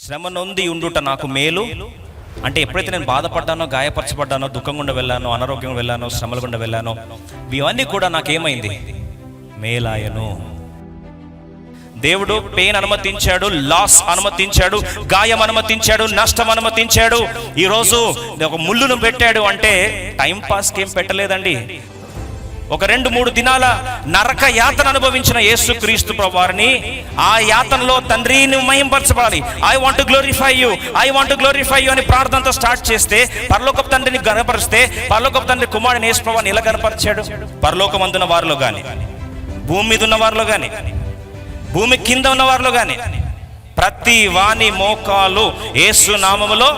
శ్రమ నొంది ఉండుట నాకు మేలు అంటే ఎప్పుడైతే నేను బాధపడ్డానో, గాయపరచబడ్డానో, దుఃఖం గుండా వెళ్ళానో, అనారోగ్యం వెళ్ళానో, శ్రమల గుండా వెళ్ళానో, ఇవన్నీ కూడా నాకేమైంది? మేలాయను. దేవుడు పెయిన్ అనుమతించాడు, లాస్ అనుమతించాడు, గాయం అనుమతించాడు, నష్టం అనుమతించాడు. ఈరోజు ఒక ముళ్ళును పెట్టాడు అంటే టైం పాస్కి ఏం పెట్టలేదండి. ఒక 2-3 దినాల నరక యాతన అనుభవించిన యేసుక్రీస్తు ప్రభువారిని ఆ యాతనలో తండ్రిని మహింపరచబడాలి. I want to glorify you, I want to glorify you అని ప్రార్థనతో స్టార్ట్ చేస్తే పరలోకపు తండ్రిని గణపరిస్తే పరలోకపు తండ్రి కుమారుని యేసు ప్రభువుని ఎలా గణపరిచాడు? పరలోకమందున్న వారిలో కానీ, భూమి మీద ఉన్న వారిలో కానీ, భూమి కింద ఉన్న వారిలో కానీ ప్రతి వాని మోకాలు యేసు నామములో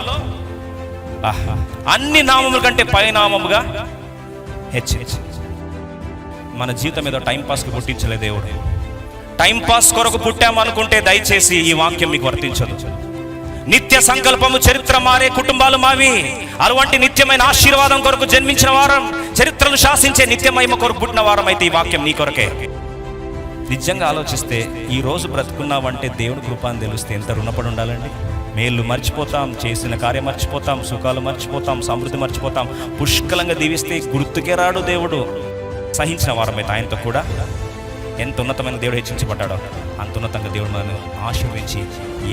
అన్ని నామముల కంటే పై నామముగా హెచ్చించి. మన జీవితం ఏదో టైంపాస్కి పుట్టించలే దేవుడు. టైంపాస్ కొరకు పుట్టామనుకుంటే దయచేసి ఈ వాక్యం మీకు వర్తించదు. నిత్య సంకల్పము చరిత్ర మారే కుటుంబాలు మావి. అటువంటి నిత్యమైన ఆశీర్వాదం కొరకు జన్మించిన వారం, చరిత్రను శాసించే నిత్య మహిమ కొరకు పుట్టిన వారం అయితే ఈ వాక్యం నీ కొరకే. నిజంగా ఆలోచిస్తే ఈ రోజు బ్రతుకున్నావంటే దేవుని కృప అని తెలిస్తే ఎంత రుణపడి ఉండాలండి. మేళ్ళు మర్చిపోతాం, చేసిన కార్యం మర్చిపోతాం, సుఖాలు మర్చిపోతాం, సమృద్ధి మర్చిపోతాం. పుష్కలంగా దీవిస్తే గుర్తుకే రాడు దేవుడు. సహించిన వారమైతే ఆయనతో కూడా ఎంత ఉన్నతమైన దేవుడు హెచ్చించబడ్డాడో అంత ఉన్నతంగా దేవుడు మనల్ని ఆశీర్వించి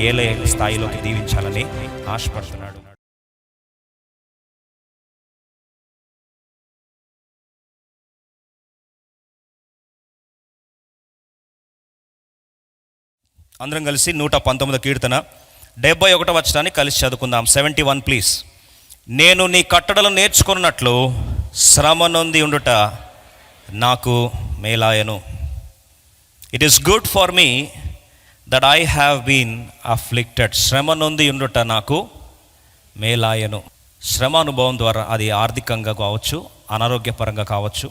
ఏలే స్థాయిలోకి దీవించాలని ఆశపడుతున్నాడు. అందరం కలిసి 119 కీర్తన 71 వచనాన్ని కలిసి చదువుకుందాం. 71 ప్లీజ్. నేను నీ కట్టడలు నేర్చుకున్నట్లు శ్రమ నొంది ఉండుట నాకు మేలాయను. It is good for me that I have been afflicted. శ్రమ నొంది ఉండుట నాకు మేలాయను. శ్రమ అనుభవం ద్వారా అది ఆర్థికంగా కావచ్చు, అనారోగ్యపరంగా కావచ్చు,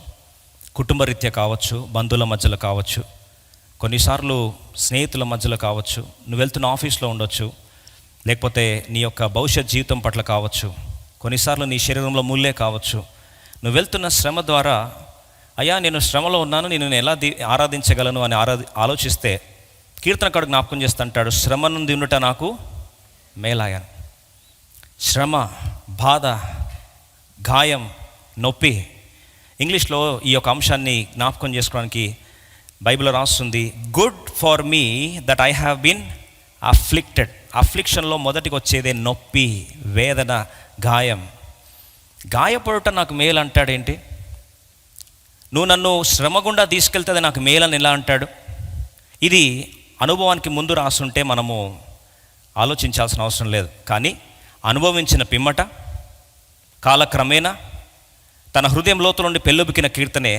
కుటుంబరీత్యా కావచ్చు, బంధువుల మధ్యలో కావచ్చు, కొన్నిసార్లు స్నేహితుల మధ్యలో కావచ్చు, నువ్వు వెళ్తున్న ఆఫీస్లో ఉండొచ్చు, లేకపోతే నీ యొక్క భవిష్యత్ జీవితం పట్ల కావచ్చు, కొన్నిసార్లు నీ శరీరంలో ముళ్ళే కావచ్చు. నువ్వు వెళ్తున్న శ్రమ ద్వారా అయ్యా నేను శ్రమలో ఉన్నాను, నేను ఎలా ఆరాధించగలను అని ఆలోచిస్తే కీర్తనకారుడు జ్ఞాపకం చేస్తుంటాడు, శ్రమ నుండి ఉండుట నాకు మేలాయను. శ్రమ, బాధ, గాయం, నొప్పి. ఇంగ్లీష్లో ఈ యొక్క అంశాన్ని జ్ఞాపకం చేసుకోవడానికి బైబిల్లో రాస్తుంది, good for me that I have been afflicted. అఫ్లిక్షన్లో మొదటికి వచ్చేదే నొప్పి, వేదన, గాయం. గాయపడుట నాకు మేలు అంటాడేంటి? నువ్వు నన్ను శ్రమ గుండా తీసుకెళ్తే నాకు మేలని ఎలా అంటాడు? ఇది అనుభవానికి ముందు రాసుంటే మనము ఆలోచించాల్సిన అవసరం లేదు. కానీ అనుభవించిన పిమ్మట కాలక్రమేణా తన హృదయం లోతుల నుండి పెళ్ళుబికిన కీర్తనే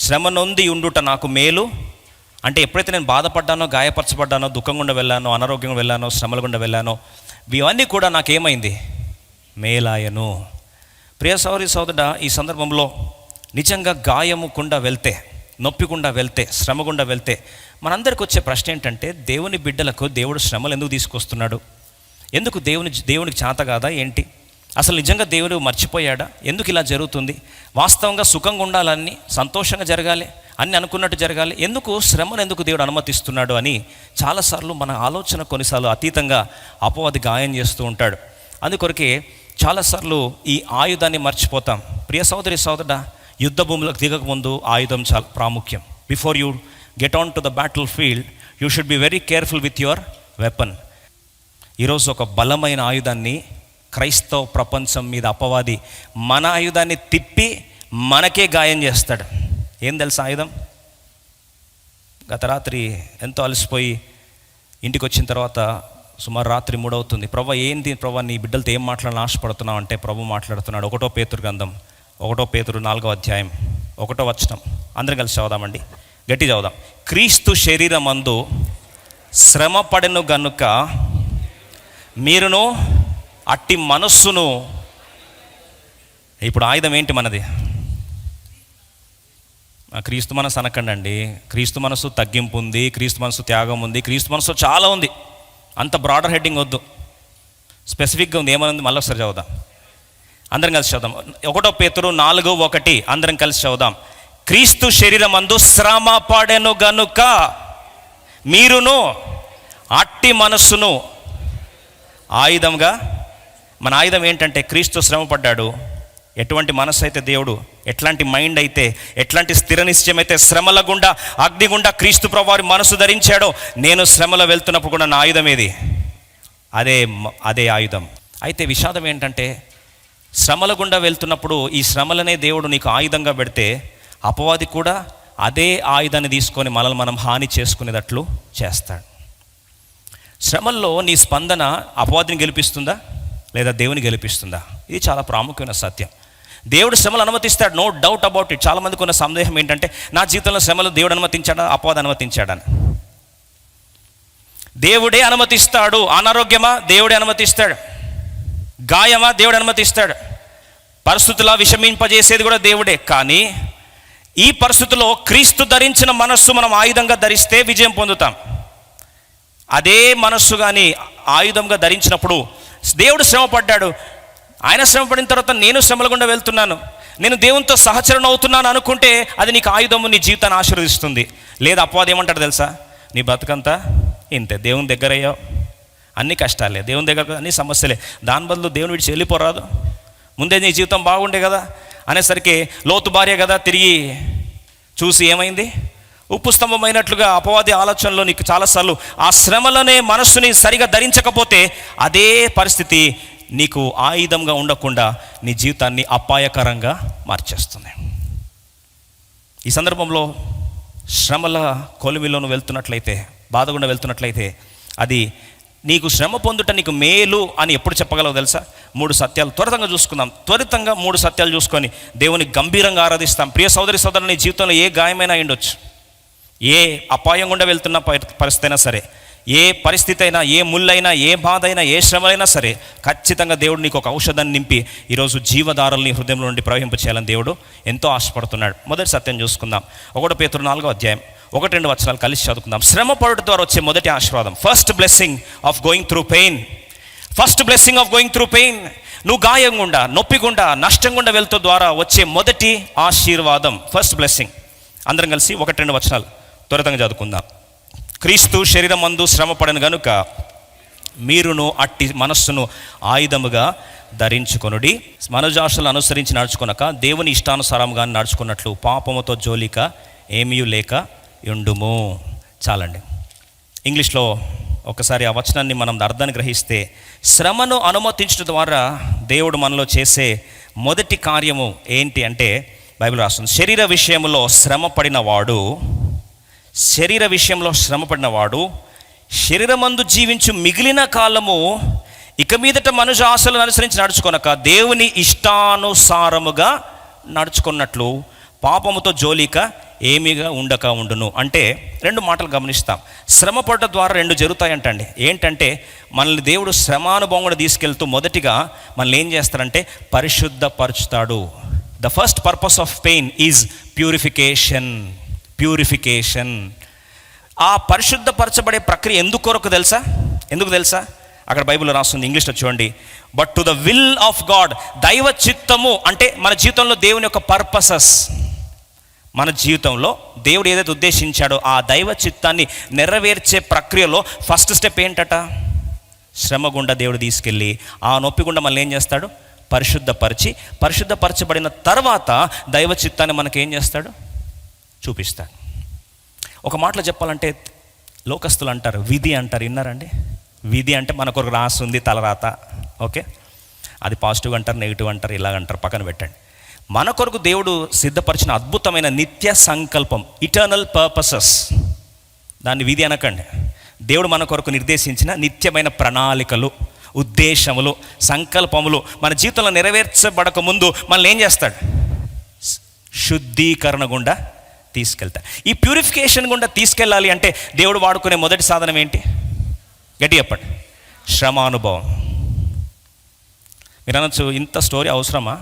శ్రమ నొంది ఉండుట నాకు మేలు అంటే ఎప్పుడైతే నేను బాధపడ్డానో, గాయపరచబడ్డానో, దుఃఖం గుండా వెళ్ళానో, అనారోగ్యం వెళ్ళానో, శ్రమల గుండా వెళ్ళానో, ఇవన్నీ కూడా నాకేమైంది? మేలాయను. ప్రియ సోదరి సోదరుడా, ఈ సందర్భంలో నిజంగా గాయము గుండా వెళ్తే, నొప్పి గుండా వెళ్తే, శ్రమ గుండా వెళ్తే మనందరికి వచ్చే ప్రశ్న ఏంటంటే, దేవుని బిడ్డలకు దేవుడు శ్రమలు ఎందుకు తీసుకొస్తున్నాడు? ఎందుకు దేవునికి చేత కాదా ఏంటి? అసలు నిజంగా దేవుడు మర్చిపోయాడా? ఎందుకు ఇలా జరుగుతుంది? వాస్తవంగా సుఖంగా ఉండాలని, సంతోషంగా జరగాలి, అన్ని అనుకున్నట్టు జరగాలి, ఎందుకు శ్రమను ఎందుకు దేవుడు అనుమతిస్తున్నాడు అని చాలాసార్లు మన ఆలోచన కొన్నిసార్లు అతీతంగా అపవాది గాయం చేస్తూ ఉంటాడు. అందుకొరకే చాలాసార్లు ఈ ఆయుధాన్ని మర్చిపోతాం. ప్రియ సోదరి సోదరుడా, యుద్ధ భూములకు దిగకముందు ఆయుధం చాలా ప్రాముఖ్యం. Before you get on to the battle field you should be very careful with your weapon. ఈరోజు ఒక బలమైన ఆయుధాన్ని క్రైస్తవ ప్రపంచం మీద అపవాది మన ఆయుధాన్ని తిప్పి మనకే గాయం చేస్తాడు. ఏం తెలుసా ఆయుధం? గత రాత్రి ఎంతో అలసిపోయి ఇంటికి వచ్చిన తర్వాత సుమారు రాత్రి 3 అవుతుంది. ప్రభు ఏంది ప్రభు నీ బిడ్డలతో ఏం మాట్లాడాలని ఆశపడుతున్నావు అంటే ప్రభు మాట్లాడుతున్నాడు. 1 పేతురు గ్రంథం 1 పేతురు 4వ అధ్యాయం 1వ వచనం. అందరం కలిసి చదువుదామండి, గట్టి చదువుదాం. క్రీస్తు శరీరమందు శ్రమ పడెను గనుక మీరును అట్టి మనస్సును. ఇప్పుడు ఆయుధం ఏంటి మనది? క్రీస్తు మనసు అనకండి. క్రీస్తు మనసు తగ్గింపు ఉంది, క్రీస్తు మనసు త్యాగం ఉంది, క్రీస్తు మనసు చాలా ఉంది. అంత బ్రాడర్ హెడ్డింగ్ వద్దు, స్పెసిఫిక్గా ఉంది. ఏమనుంది మళ్ళీ ఒకసారి చదువుదాం, అందరం కలిసి చదుదాం. 1 పేతురు 4:1 అందరం కలిసి చదువుదాం. క్రీస్తు శరీరమందు శ్రమ పడెను గనుక మీరును అట్టి మనస్సును ఆయుధంగా. మన ఆయుధం ఏంటంటే క్రీస్తు శ్రమ పడ్డాడు. ఎటువంటి మనసు అయితే దేవుడు, ఎట్లాంటి మైండ్ అయితే, ఎట్లాంటి స్థిర నిశ్చయం అయితే శ్రమల గుండా, అగ్ని గుండా క్రీస్తు ప్రభువారి మనసు ధరించాడో, నేను శ్రమలో వెళ్తున్నప్పుడు కూడా నా ఆయుధం ఏది? అదే ఆయుధం. అయితే విషాదం ఏంటంటే శ్రమల గుండా వెళ్తున్నప్పుడు ఈ శ్రమలనే దేవుడు నీకు ఆయుధంగా పెడితే అపవాది కూడా అదే ఆయుధాన్ని తీసుకొని మనల్ని మనం హాని చేసుకునేటట్లు చేస్తాడు. శ్రమల్లో నీ స్పందన అపవాదిని గెలిపిస్తుందా లేదా దేవుని గెలిపిస్తుందా? ఇది చాలా ప్రాముఖ్యమైన సత్యం. దేవుడు శ్రమలు అనుమతిస్తాడు, నో డౌట్ అబౌట్ ఇట్. చాలామందికి ఉన్న సందేహం ఏంటంటే నా జీవితంలో శ్రమలు దేవుడు అనుమతించాడా, అపవాది అనుమతించాడని. దేవుడే అనుమతిస్తాడు. అనారోగ్యమా దేవుడే అనుమతిస్తాడు, గాయమా దేవుడు అనుమతిస్తాడు, పరిస్థితుల విషమింపజేసేది కూడా దేవుడే. కానీ ఈ పరిస్థితుల్లో క్రీస్తు ధరించిన మనస్సు మనం ఆయుధంగా ధరిస్తే విజయం పొందుతాం. అదే మనస్సు కానీ ఆయుధంగా ధరించినప్పుడు దేవుడు శ్రమ పడ్డాడు, ఆయన శ్రమ పడిన తర్వాత నేను శ్రమల గుండా వెళ్తున్నాను, నేను దేవునితో సహచరణ అవుతున్నాను అనుకుంటే అది నీకు ఆయుధము, నీ జీవితాన్ని ఆశీర్వదిస్తుంది. లేదా అపవాది ఏమంటాడు తెలుసా? నీ బతుకంతా ఇంతే, దేవుని దగ్గర అయ్యావు, అన్ని కష్టాలే, దేవుని దగ్గర అన్ని సమస్యలే, దాని బదులు దేవుని విడిచి వెళ్ళిపోరాదు, ముందే నీ జీవితం బాగుండే కదా అనేసరికి లోతు భార్య కదా తిరిగి చూసి ఏమైంది? ఉప్పు స్తంభమైనట్లుగా అపవాది ఆలోచనలో నీకు చాలాసార్లు ఆ శ్రమలనే మనస్సుని సరిగా ధరించకపోతే అదే పరిస్థితి నీకు ఆయుధంగా ఉండకుండా నీ జీవితాన్ని అపాయకరంగా మార్చేస్తుంది. ఈ సందర్భంలో శ్రమల కొలిమిలోను వెళ్తున్నట్లయితే, బాధ గుండా వెళ్తున్నట్లయితే అది నీకు శ్రమ పొందుట నీకు మేలు అని ఎప్పుడు చెప్పగలవు తెలుసా? 3 సత్యాలు త్వరితంగా చూసుకుందాం. త్వరితంగా 3 సత్యాలు చూసుకొని దేవుని గంభీరంగా ఆరాధిస్తాం. ప్రియ సోదరి సోదరులు, నీ జీవితంలో ఏ గాయమైనా ఉండొచ్చు, ఏ అపాయం గుండా వెళ్తున్న పరిస్థితి అయినా సరే, ఏ పరిస్థితి అయినా, ఏ ముళ్ళైనా, ఏ బాధ అయినా, ఏ శ్రమలైనా సరే, ఖచ్చితంగా దేవుడు నీకు ఒక ఔషధాన్ని నింపి ఈరోజు జీవధారల్ని హృదయంలో నుండి ప్రవహింపచేయాలని దేవుడు ఎంతో ఆశపడుతున్నాడు. మొదటి సత్యం చూసుకుందాం. 1 పేతురు 4వ అధ్యాయం 1-2 వచనాలు కలిసి చదువుకుందాం. శ్రమ పడుట ద్వారా వచ్చే మొదటి ఆశీర్వాదం, first blessing of going through pain. First blessing of going through pain. నువ్వు గాయం గుండా, నొప్పి గుండా, నష్టం గుండా వెళ్తూ ద్వారా వచ్చే మొదటి ఆశీర్వాదం, ఫస్ట్ బ్లెస్సింగ్. అందరం కలిసి 1-2 వచనాలు త్వరితంగా చదువుకుందాం. క్రీస్తు శరీరమందు శ్రమ పడను గనుక మీరును అట్టి మనస్సును ఆయుధముగా ధరించుకొనుడి. మనోజాషలను అనుసరించి నడుచుకొనక దేవుని ఇష్టానుసారంగా నడుచుకున్నట్లు పాపముతో జోలిక ఏమీ లేక ఉండుము. చాలండి. ఇంగ్లీష్లో ఒకసారి ఆ వచనాన్ని మనం అర్థాన్ని గ్రహిస్తే, శ్రమను అనుమతించడం ద్వారా దేవుడు మనలో చేసే మొదటి కార్యము ఏంటి అంటే, బైబిల్ రాస్తుంది, శరీర విషయంలో శ్రమ పడినవాడు శరీరమందు జీవించు మిగిలిన కాలము ఇక మీదట మనుష్య ఆశలను అనుసరించి నడుచుకొనక దేవుని ఇష్టానుసారముగా నడుచుకున్నట్లు పాపముతో జోలిక ఏమీగా ఉండక ఉండును. అంటే 2 మాటలు గమనిస్తాం. శ్రమ పడటం ద్వారా 2 జరుగుతాయంటండి. ఏంటంటే మనల్ని దేవుడు శ్రమానుభవం కూడా తీసుకెళ్తూ మొదటిగా మనల్ని ఏం చేస్తారంటే పరిశుద్ధపరుచుతాడు. The first purpose of pain is purification. ఆ పరిశుద్ధపరచబడే ప్రక్రియ ఎందుకు తెలుసా? అక్కడ బైబిల్లో రాస్తుంది, ఇంగ్లీష్లో చూడండి, but to the will of God. దైవ చిత్తము అంటే మన జీవితంలో దేవుని యొక్క పర్పసెస్, మన జీవితంలో దేవుడు ఏదైతే ఉద్దేశించాడో ఆ దైవ చిత్తాన్ని నెరవేర్చే ప్రక్రియలో ఫస్ట్ స్టెప్ ఏంటట? శ్రమ గుండా దేవుడు తీసుకెళ్ళి ఆ నొప్పి గుండా మళ్ళీ ఏం చేస్తాడు? పరిశుద్ధపరచబడిన తర్వాత దైవ చిత్తాన్ని మనకేం చేస్తాడు? చూపిస్తాడు. ఒక మాటలో చెప్పాలంటే లోకస్తులు అంటారు, విధి అంటారు. విన్నారండి? విధి అంటే మనకు ఒక రాసి ఉంది, తలరాత. ఓకే, అది పాజిటివ్ అంటారు, నెగిటివ్ అంటారు, ఇలాగంటారు, పక్కన పెట్టండి. మన కొరకు దేవుడు సిద్ధపరిచిన అద్భుతమైన నిత్య సంకల్పం, ఇటర్నల్ పర్పసెస్, దాన్ని విధి అనకండి. దేవుడు మన కొరకు నిర్దేశించిన నిత్యమైన ప్రణాళికలు, ఉద్దేశములు, సంకల్పములు మన జీవితంలో నెరవేర్చబడక ముందు మనల్ని ఏం చేస్తాడు? శుద్ధీకరణ గుండా తీసుకెళ్తాడు. ఈ ప్యూరిఫికేషన్ గుండా తీసుకెళ్ళాలి అంటే దేవుడు వాడుకునే మొదటి సాధనం ఏంటి? గట్టి చెప్పండి. శ్రమానుభవం. మీరు అనొచ్చు, ఇంత స్టోరీ అవసరమా?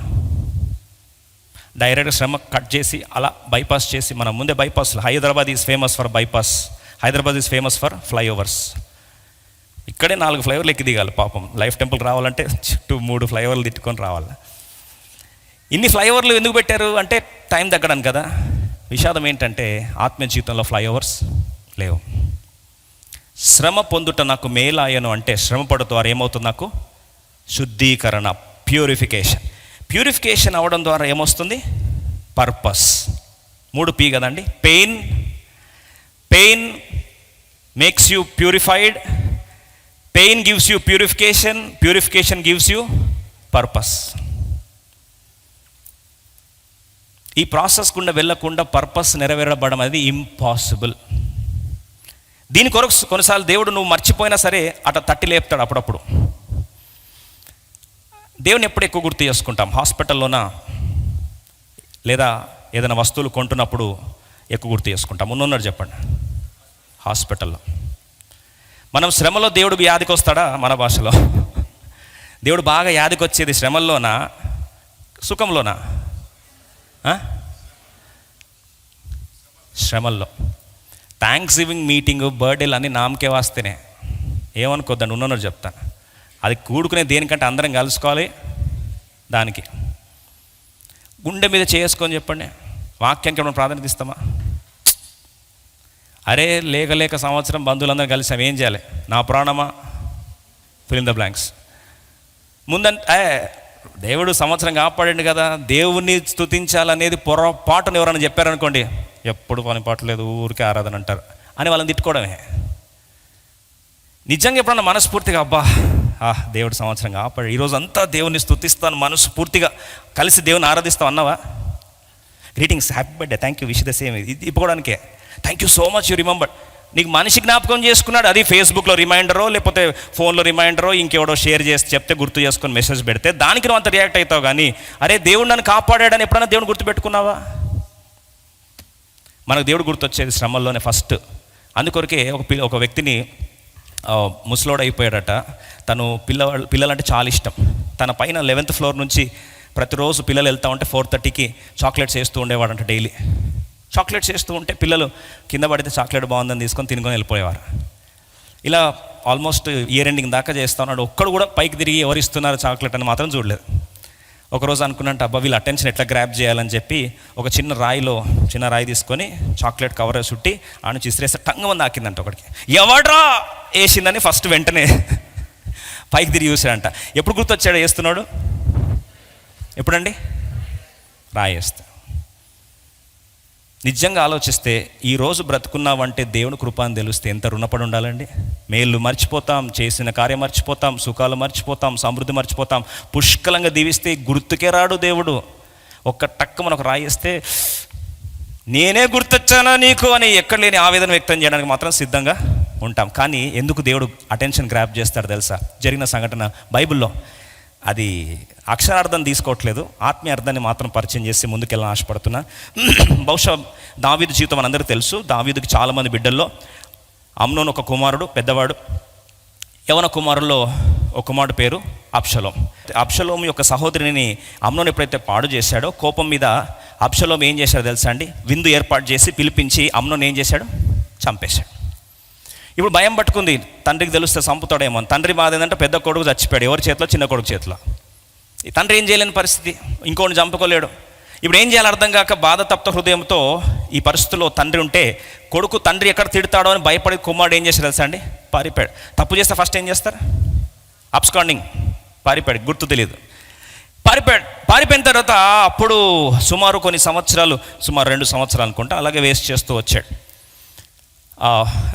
డైరెక్ట్ శ్రమ కట్ చేసి అలా బైపాస్ చేసి, మనం ముందే బైపాస్లు, Hyderabad is famous for bypass, Hyderabad is famous for flyovers. ఇక్కడే 4 ఫ్లైఓవర్లు ఎక్కి దిగాలి పాపం. లైఫ్ టెంపుల్ రావాలంటే చుట్టూ 3 ఫ్లైఓవర్లు తిట్టుకొని రావాలి. ఇన్ని ఫ్లైఓవర్లు ఎందుకు పెట్టారు అంటే టైం తగ్గడానికి కదా. విషాదం ఏంటంటే ఆత్మీయ జీవితంలో ఫ్లైఓవర్స్ లేవు. శ్రమ పొందుట నాకు మేలాయను అంటే శ్రమ పడుట ద్వారా ఏమవుతుంది? నాకు శుద్ధీకరణ, ప్యూరిఫికేషన్. ప్యూరిఫికేషన్ అవ్వడం ద్వారా ఏమొస్తుంది? పర్పస్. 3P కదండి. Pain makes you purified, pain gives you purification, purification gives you purpose. ఈ ప్రాసెస్ గుండా వెళ్ళకుండా పర్పస్ నెరవేరబడడం అనేది ఇంపాసిబుల్. దీని కొరకు కొన్నిసార్లు దేవుడు నువ్వు మర్చిపోయినా సరే అట్లా తట్టి లేపుతాడు అప్పుడప్పుడు. దేవుని ఎప్పుడు ఎక్కువ గుర్తు చేసుకుంటాం? హాస్పిటల్లోనా, లేదా ఏదైనా వస్తువులు కొంటున్నప్పుడు ఎక్కువ గుర్తు చేసుకుంటాం? ఉన్నన్నారు చెప్పండి. హాస్పిటల్లో. మనం శ్రమలో దేవుడు వ్యాధికి వస్తాడా? మన భాషలో దేవుడు బాగా వ్యాధికి వచ్చేది శ్రమల్లోనా, సుఖంలోనా? శ్రమల్లో. థ్యాంక్స్ గివింగ్ మీటింగ్, బర్త్డేలు అన్నీ నామకే వాస్తేనే, ఏమనుకోద్దండి, ఉన్నన్నారు చెప్తాను. అది కూడుకునే దేనికంటే అందరం కలుసుకోవాలి. దానికి గుండె మీద చేసుకొని చెప్పండి, వాక్యానికి ఏమైనా ప్రాధాన్యత ఇస్తామా? అరే లేక సంవత్సరం బంధువులందరూ కలిసాం, ఏం చేయాలి? నా ప్రాణమా, ఫిల్ ఇన్ ద బ్లాంక్స్. ముందంటే దేవుడు సంవత్సరం కాపాడండి కదా, దేవుణ్ణి స్తుతించాలనేది పొరపాటును ఎవరైనా చెప్పారనుకోండి, ఎప్పుడు పని పాటలేదు, ఊరికే ఆరాధన అంటారు అని వాళ్ళని తిట్టుకోవడమే. నిజంగా ఎప్పుడన్నా మనస్ఫూర్తిగా అబ్బా దేవుడు సంవత్సరం కాపాడు, ఈరోజు అంతా దేవుణ్ణి స్తుతిస్తాను, మనస్ఫూర్తిగా కలిసి దేవుని ఆరాధిస్తాం అన్నావా? Greetings, happy birthday, thank you, wish the same, ఇది ఇప్పుకోవడానికే. Thank you so much, you remember. నీకు మనిషి జ్ఞాపకం చేసుకున్నాడు, అది ఫేస్బుక్లో రిమైండరో లేకపోతే ఫోన్లో రిమైండరో ఇంకెవడో షేర్ చేసి చెప్తే గుర్తు చేసుకొని మెసేజ్ పెడితే దానికి నువ్వు అంత రియాక్ట్ అవుతావు. కానీ అరే దేవుడు నన్ను కాపాడాడని ఎప్పుడైనా దేవుడు గుర్తుపెట్టుకున్నావా? మనకు దేవుడు గుర్తొచ్చేది శ్రమల్లోనే ఫస్ట్. అందుకొరకే ఒక వ్యక్తిని ముసలోడు అయిపోయాడట. తను పిల్లలంటే చాలా ఇష్టం. తన పైన 11th ఫ్లోర్ నుంచి ప్రతిరోజు పిల్లలు వెళ్తూ ఉంటే 4:30కి చాక్లెట్స్ వేస్తూ ఉండేవాడంట. డైలీ చాక్లెట్స్ వేస్తూ ఉంటే పిల్లలు కింద పడితే చాక్లెట్ బాగుందని తీసుకొని తినుకొని వెళ్ళిపోయేవారు. ఇలా ఆల్మోస్ట్ ఇయర్ ఎండింగ్ దాకా చేస్తూ ఉన్నాడు. ఒక్కడు కూడా పైకి తిరిగి ఎవరు ఇస్తున్నారు చాక్లెట్ అని మాత్రం చూడలేదు. ఒకరోజు అనుకున్నట్టు అబ్బా వీళ్ళు అటెన్షన్ ఎట్లా గ్రాప్ చేయాలని చెప్పి ఒక చిన్న రాయి తీసుకొని చాక్లెట్ కవర్ చుట్టి ఆ నుంచి ఇసిరేస్తే టంగమంది ఆకిందంట ఒకడికి. ఎవడ్రా వేసిందని ఫస్ట్ వెంటనే పైకి తిరిగి చూసాడంట. ఎప్పుడు గుర్తొచ్చాడు వేస్తున్నాడు? ఎప్పుడండి? రాయి వేస్తా. నిజంగా ఆలోచిస్తే ఈరోజు బ్రతుకున్నావంటే దేవుని కృప అని తెలిస్తే ఎంత రుణపడి ఉండాలండి. మేళ్ళు మర్చిపోతాం, చేసిన కార్యం మర్చిపోతాం, సుఖాలు మర్చిపోతాం, సమృద్ధి మర్చిపోతాం. పుష్కలంగా దీవిస్తే గుర్తుకే రాడు దేవుడు. ఒక్క టక్కు మనకు రాయిస్తే నేనే గుర్తొచ్చానా నీకు అని ఎక్కడ లేని ఆవేదన వ్యక్తం చేయడానికి మాత్రం సిద్ధంగా ఉంటాం. కానీ ఎందుకు దేవుడు అటెన్షన్ గ్రాప్ చేస్తాడు తెలుసా? జరిగిన సంఘటన బైబిల్లో అది అక్షరార్థం తీసుకోవట్లేదు, ఆత్మీయ అర్థాన్ని మాత్రం పరిచయం చేసి ముందుకెళ్ళని ఆశపడుతున్నా. బహుశా దావీదు జీవితం మనందరికీ తెలుసు. దావీదుకి చాలామంది బిడ్డల్లో అమ్నోను ఒక కుమారుడు, పెద్దవాడు. యవన కుమారుల్లో ఒక కుమారుడు పేరు అబ్షలోం. అబ్షలోం యొక్క సహోదరిని అమ్నోను ఎప్పుడైతే పాడు చేశాడో కోపం మీద అబ్షలోం ఏం చేశాడో తెలుసా అండి? విందు ఏర్పాటు చేసి పిలిపించి అమ్నోను ఏం చేశాడు? చంపేశాడు. ఇప్పుడు భయం పట్టుకుంది, తండ్రికి తెలిస్తే చంపుతాడేమో. తండ్రి బాధ ఏంటంటే పెద్ద కొడుకు చచ్చిపోయాడు, ఎవరి చేతిలో? చిన్న కొడుకు చేతిలో. ఈ తండ్రి ఏం చేయలేని పరిస్థితి, ఇంకోటి చంపుకోలేడు. ఇప్పుడు ఏం చేయాలి అర్థం కాక బాధ తప్త హృదయంతో ఈ పరిస్థితుల్లో తండ్రి ఉంటే కొడుకు తండ్రి ఎక్కడ తిడతాడో అని భయపడి కుమారుడు ఏం చేశాడు తెలుసా అండి? పారిపోయాడు. తప్పు చేస్తే ఫస్ట్ ఏం చేస్తారు? అబ్స్కాండింగ్, పారిపోయాడు, గుర్తు తెలియదు. పారిపోయిన తర్వాత అప్పుడు సుమారు 2 సంవత్సరాలు అనుకుంటా అలాగే వేస్ట్ చేస్తూ వచ్చాడు.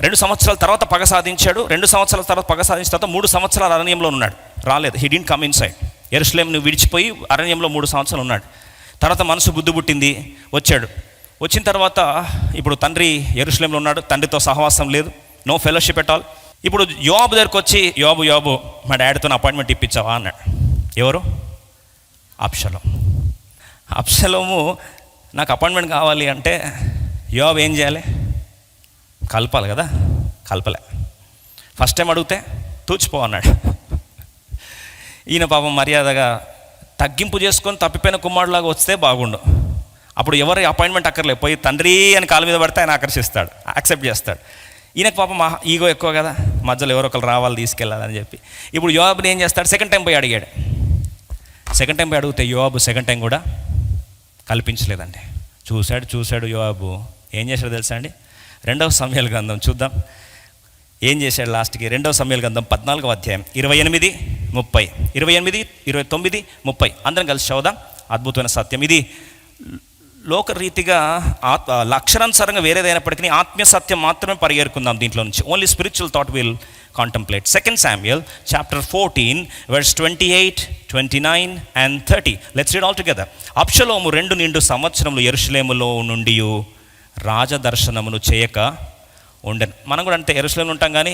2 సంవత్సరాల తర్వాత పగ సాధించాడు. 2 సంవత్సరాల తర్వాత పగ సాధించిన తర్వాత 3 సంవత్సరాలు అరణ్యంలో ఉన్నాడు, రాలేదు. He didn't come inside. యెరూషలేమును విడిచిపోయి అరణ్యంలో 3 సంవత్సరాలు ఉన్నాడు. తర్వాత మనసు బుద్ధి పుట్టింది, వచ్చాడు. వచ్చిన తర్వాత ఇప్పుడు తండ్రి యెరూషలేములో ఉన్నాడు, తండ్రితో సహవాసం లేదు, నో ఫెలోషిప్ ఎట్ ఆల్. ఇప్పుడు యోబు దగ్గరికి వచ్చి యోబు మా డాడీతో అపాయింట్మెంట్ ఇప్పించావా అన్నాడు. ఎవరు? అబ్షలోము నాకు అపాయింట్మెంట్ కావాలి అంటే యోబు ఏం చేయాలి? కలపాలి కదా, కలపలే. ఫస్ట్ టైం అడిగితే తూచిపో అన్నాడు. ఈయన పాపం మర్యాదగా తగ్గింపు చేసుకొని తప్పిపోయిన కుమారులాగా వస్తే బాగుండు. అప్పుడు ఎవరి అపాయింట్మెంట్ అక్కర్లే, పోయి తండ్రి అని కాలు మీద పడితే ఆయన ఆకర్షిస్తాడు, యాక్సెప్ట్ చేస్తాడు. ఈయనకు పాపం ఈగో ఎక్కువ కదా, మధ్యలో ఎవరో ఒకరు రావాలి తీసుకెళ్ళాలని చెప్పి. ఇప్పుడు యోబుని ఏం చేస్తాడు? సెకండ్ టైం పోయి అడిగాడు. సెకండ్ టైం పోయి అడిగితే యోబు సెకండ్ టైం కూడా కల్పించలేదండి. చూశాడు యోబు. ఏం చేశాడు తెలుసా అండి? 2వ సమూయేలు గ్రంథం చూద్దాం. ఏం చేశాడు లాస్ట్కి? 2 సమూయేలు గ్రంథం 14వ అధ్యాయం 28, 30, 28, 29, 30 అందరం కలిసి చదువుదాం. అద్భుతమైన సత్యం ఇది. లోకరీతిగా అక్షరానుసారంగా వేరేదైనప్పటికీ ఆత్మీయ సత్యం మాత్రమే పరిగెరుకుందాం దీంట్లో నుంచి. Only spiritual thought will contemplate. 2 Samuel chapter 14 verse 28, 29 and 30. Let's read all together. అబ్షలోము 2 నిండు సంవత్సరములు యెరూషలేములో నుండి రాజదర్శనమును చేయక ఉండను. మనం కూడా అంతే, యెరూషలేములో ఉంటాం కానీ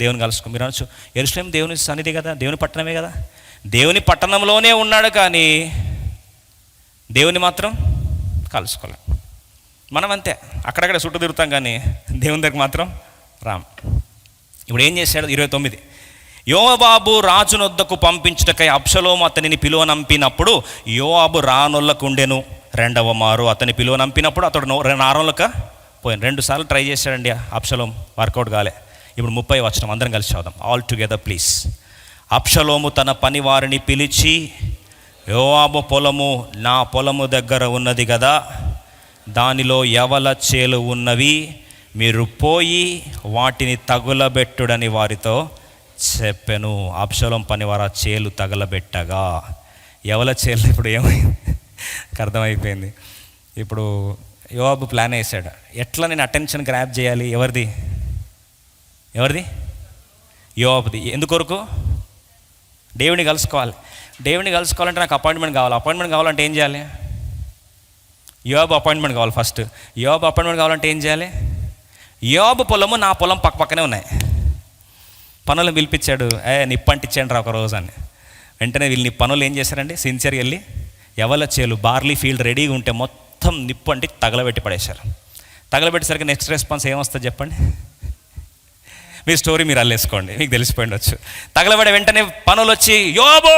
దేవుని కలుసుకో. మీరు అనొచ్చు, యెరూషలేము దేవుని సన్నిధి కదా, దేవుని పట్టణమే కదా. దేవుని పట్టణంలోనే ఉన్నాడు కానీ దేవుని మాత్రం కలుసుకోలేం. మనం అంతే, అక్కడక్కడ చుట్టూ తిరుగుతాం కానీ దేవుని దగ్గర మాత్రం రామ్. ఇప్పుడు ఏం చేశాడు? 29, యోవాబు రాజునొద్దకు పంపించుటకై అబ్షలోము అతనిని పిలువనంపినప్పుడు యోవాబు రానొల్లకుండెను. 2వ మారు అతని పిలువనంపినప్పుడు అతడు నారొల్లక పోయాను. 2 సార్లు ట్రై చేశాడండి అబ్షలోము, వర్కౌట్ కాలే. ఇప్పుడు 30 వచనం అందరం కలిసి చదుదాం. All together please. అబ్షలోము తన పని వారిని పిలిచి, యోవాబు పొలము నా పొలము దగ్గర ఉన్నది కదా, దానిలో యవల చేలు ఉన్నవి, మీరు పోయి వాటిని తగులబెట్టుడని వారితో చెప్పెను. అబ్షలోము పని వారు ఆ చేలు తగలబెట్టగా, యవల చేలు ఇప్పుడు ఏమైంది అర్థమైపోయింది. ఇప్పుడు యోవాబు ప్లాన్ వేసాడు, ఎట్లా నేను అటెన్షన్ గ్రాప్ చేయాలి. ఎవరిది? యోవాబుది. ఎందుకొరకు? దేవుని కలుసుకోవాలి. దేవుని కలుసుకోవాలంటే నాకు అపాయింట్మెంట్ కావాలి. అపాయింట్మెంట్ కావాలంటే ఏం చేయాలి? యోవాబు అపాయింట్మెంట్ కావాలి ఫస్ట్. యోవాబు అపాయింట్మెంట్ కావాలంటే ఏం చేయాలి? యోవాబు పొలము నా పొలం పక్కనే ఉన్నాయి. పనులు పిలిపించాడు, నిప్పంటిచ్చాడు రా ఒక రోజు అని. వెంటనే వీళ్ళు పనులు ఏం చేశారండి? సిన్సియర్గా వెళ్ళి యవల చేలు బార్లీ ఫీల్డ్ రెడీగా ఉంటే మొత్తం నిప్పు అంటే తగలబెట్టి పడేశారు. తగలబెట్టేసరికి నెక్స్ట్ రెస్పాన్స్ ఏమొస్తుంది చెప్పండి? మీ స్టోరీ మీరు అల్లేసుకోండి, మీకు తెలిసిపోయిండొచ్చు. తగలబడే వెంటనే పనులు వచ్చి, యోవాబు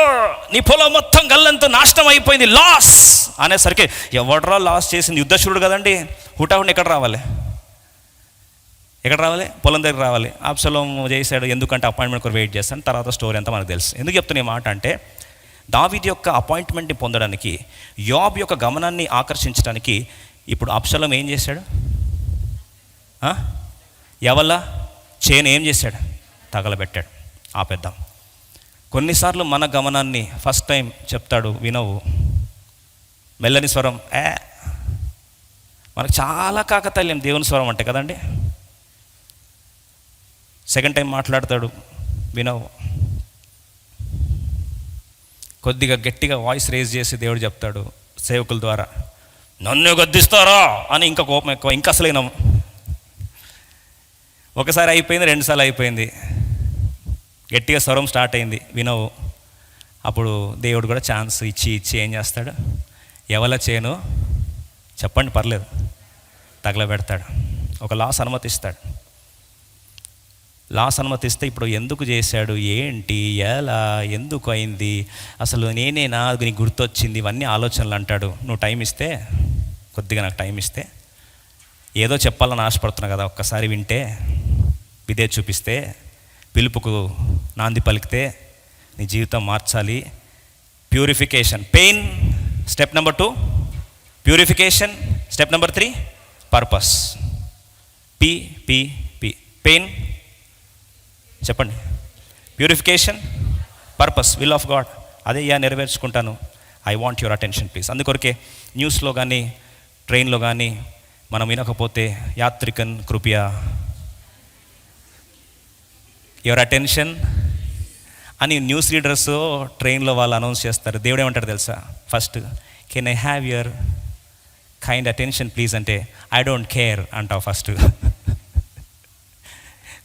నీ పొలం మొత్తం గల్లంతా నాశనం అయిపోయింది, లాస్ అనేసరికి, ఎవడరా లాస్ చేసింది? యుద్ధశూరుడు కదండి, హుటాహుడిని ఎక్కడ రావాలి? పొలం దగ్గర రావాలి. అబ్షలోము చేశాడు, ఎందుకంటే అపాయింట్మెంట్ కొరకు వెయిట్ చేస్తాను. తర్వాత స్టోరీ అంతా మనకు తెలుసు. ఎందుకు చెప్తున్నా ఈ మాట అంటే, దావీదు యొక్క అపాయింట్మెంట్ని పొందడానికి, యోవాబు యొక్క గమనాన్ని ఆకర్షించడానికి ఇప్పుడు అబ్షలోము ఏం చేశాడు? యవల చేను ఏం చేశాడు? తగలబెట్టాడు. ఆపేద్దాం. కొన్నిసార్లు మన గమనాన్ని ఫస్ట్ టైం చెప్తాడు, వినవు, మెల్లని స్వరం, మనకు చాలా కాకతాళ్యం దేవుని స్వరం అంటే కదండి. సెకండ్ టైం మాట్లాడతాడు, వినవు. కొద్దిగా గట్టిగా వాయిస్ రేజ్ చేసి దేవుడు చెప్తాడు సేవకుల ద్వారా, నన్ను గద్దిస్తారా అని ఇంకా కోపం ఎక్కువ, ఇంకా అసలైనాము. ఒకసారి అయిపోయింది, 2 సార్లు అయిపోయింది, గట్టిగా స్వరం స్టార్ట్ అయింది, వినవు. అప్పుడు దేవుడు కూడా ఛాన్స్ ఇచ్చి ఏం చేస్తాడు? యవల చేను చెప్పండి పర్లేదు తగలబెడతాడు. ఒక లాస్ అనుమతిస్తాడు. లాస్ అనుమతిస్తే ఇప్పుడు ఎందుకు చేశాడు, ఏంటి, ఎలా, ఎందుకు అయింది, అసలు నేనేనా, నీకు గుర్తొచ్చింది, ఇవన్నీ ఆలోచనలు అంటాడు. నువ్వు టైం ఇస్తే, కొద్దిగా నాకు టైం ఇస్తే, ఏదో చెప్పాలని ఆశపడుతున్నా కదా, ఒక్కసారి వింటే, విధే చూపిస్తే, పిలుపుకు నాంది పలికితే నీ జీవితం మార్చాలి. Purification, pain step number 2, purification step number 3, purpose. P pain చెప్పండి, purification, purpose, will of God. అదే నెరవేర్చుకుంటాను. I want your attention please. అందుకొరకే న్యూస్లో కానీ ట్రైన్లో కానీ మనం వినకపోతే, యాత్రికన్ కృపయా యువర్ అటెన్షన్ అని న్యూస్ రీడర్స్ ట్రైన్లో వాళ్ళు అనౌన్స్ చేస్తారు. దేవుడు ఏమంటాడు తెలుసా? First, can I have your kind attention please అంటే, ఐ డోంట్ కేర్ అంటావు ఫస్ట్.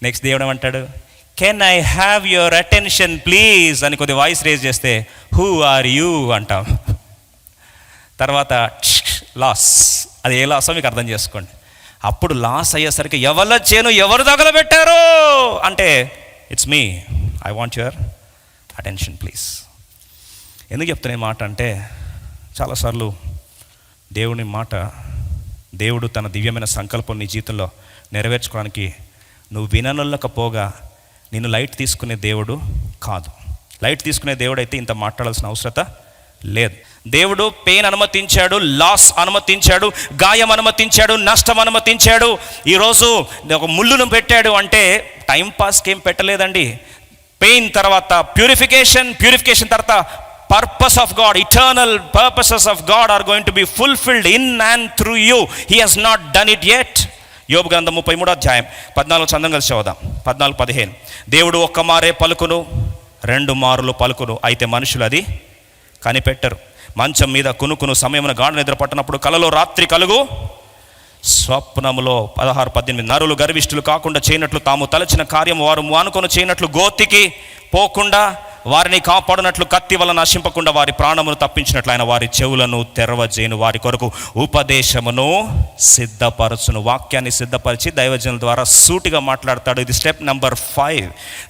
నెక్స్ట్ దేవుడు ఏమంటాడు? Can I have your attention please అని కొద్ది వాయిస్ రేజ్ చేస్తే, హూ ఆర్ యూ అంటాం. తర్వాత లాస్, అది ఏ లాసో మీకు అర్థం చేసుకోండి. అప్పుడు లాస్ అయ్యేసరికి ఎవరి చేను ఎవరు తగలబెట్టారు అంటే, it's me, I want your attention please. ఎందుకు చెప్తున్నా ఈ మాట అంటే, చాలాసార్లు దేవుని మాట, దేవుడు తన దివ్యమైన సంకల్పం నీ జీవితంలో నెరవేర్చుకోవడానికి నువ్వు విననొల్లకపోగా నిన్ను లైట్ తీసుకునే దేవుడు కాదు. లైట్ తీసుకునే దేవుడు అయితే ఇంత మాట్లాడాల్సిన అవసరత లేదు. దేవుడు పెయిన్ అనుమతించాడు, లాస్ అనుమతించాడు, గాయం అనుమతించాడు, నష్టం అనుమతించాడు. ఈరోజు ఒక ముళ్ళును పెట్టాడు అంటే టైంపాస్కి ఏం పెట్టలేదండి. పెయిన్ తర్వాత ప్యూరిఫికేషన్ తర్వాత purpose of God, eternal purposes of God are going to be fulfilled in and through you. He has not done it yet. యోబు గ్రంథం 33వ అధ్యాయం 14 చందం కలిసి చదువుదాం. 14-15. దేవుడు ఒక్క మారే పలుకును, 2 మారులు పలుకును, అయితే మనుషులు అది కనిపెట్టరు. మంచం మీద కునుకును సమయమున గాఢ నిద్ర పట్టినప్పుడు కలలో రాత్రి కలుగు స్వప్నములో 16-18. నరులు గర్విష్ఠులు కాకుండా చేయనట్లు, తాము తలచిన కార్యము వారు మానుకొని చేయనట్లు, గోతికి పోకుండా వారిని కాపాడినట్లు, కత్తి వలన నశింపకుండా వారి ప్రాణమును తప్పించినట్లు ఆయన వారి చెవులను తెరవజేయును, వారి కొరకు ఉపదేశమును సిద్ధపరచును. వాక్యాన్ని సిద్ధపరిచి దైవజనుల ద్వారా సూటిగా మాట్లాడతాడు. ఇది స్టెప్ నెంబర్ 5.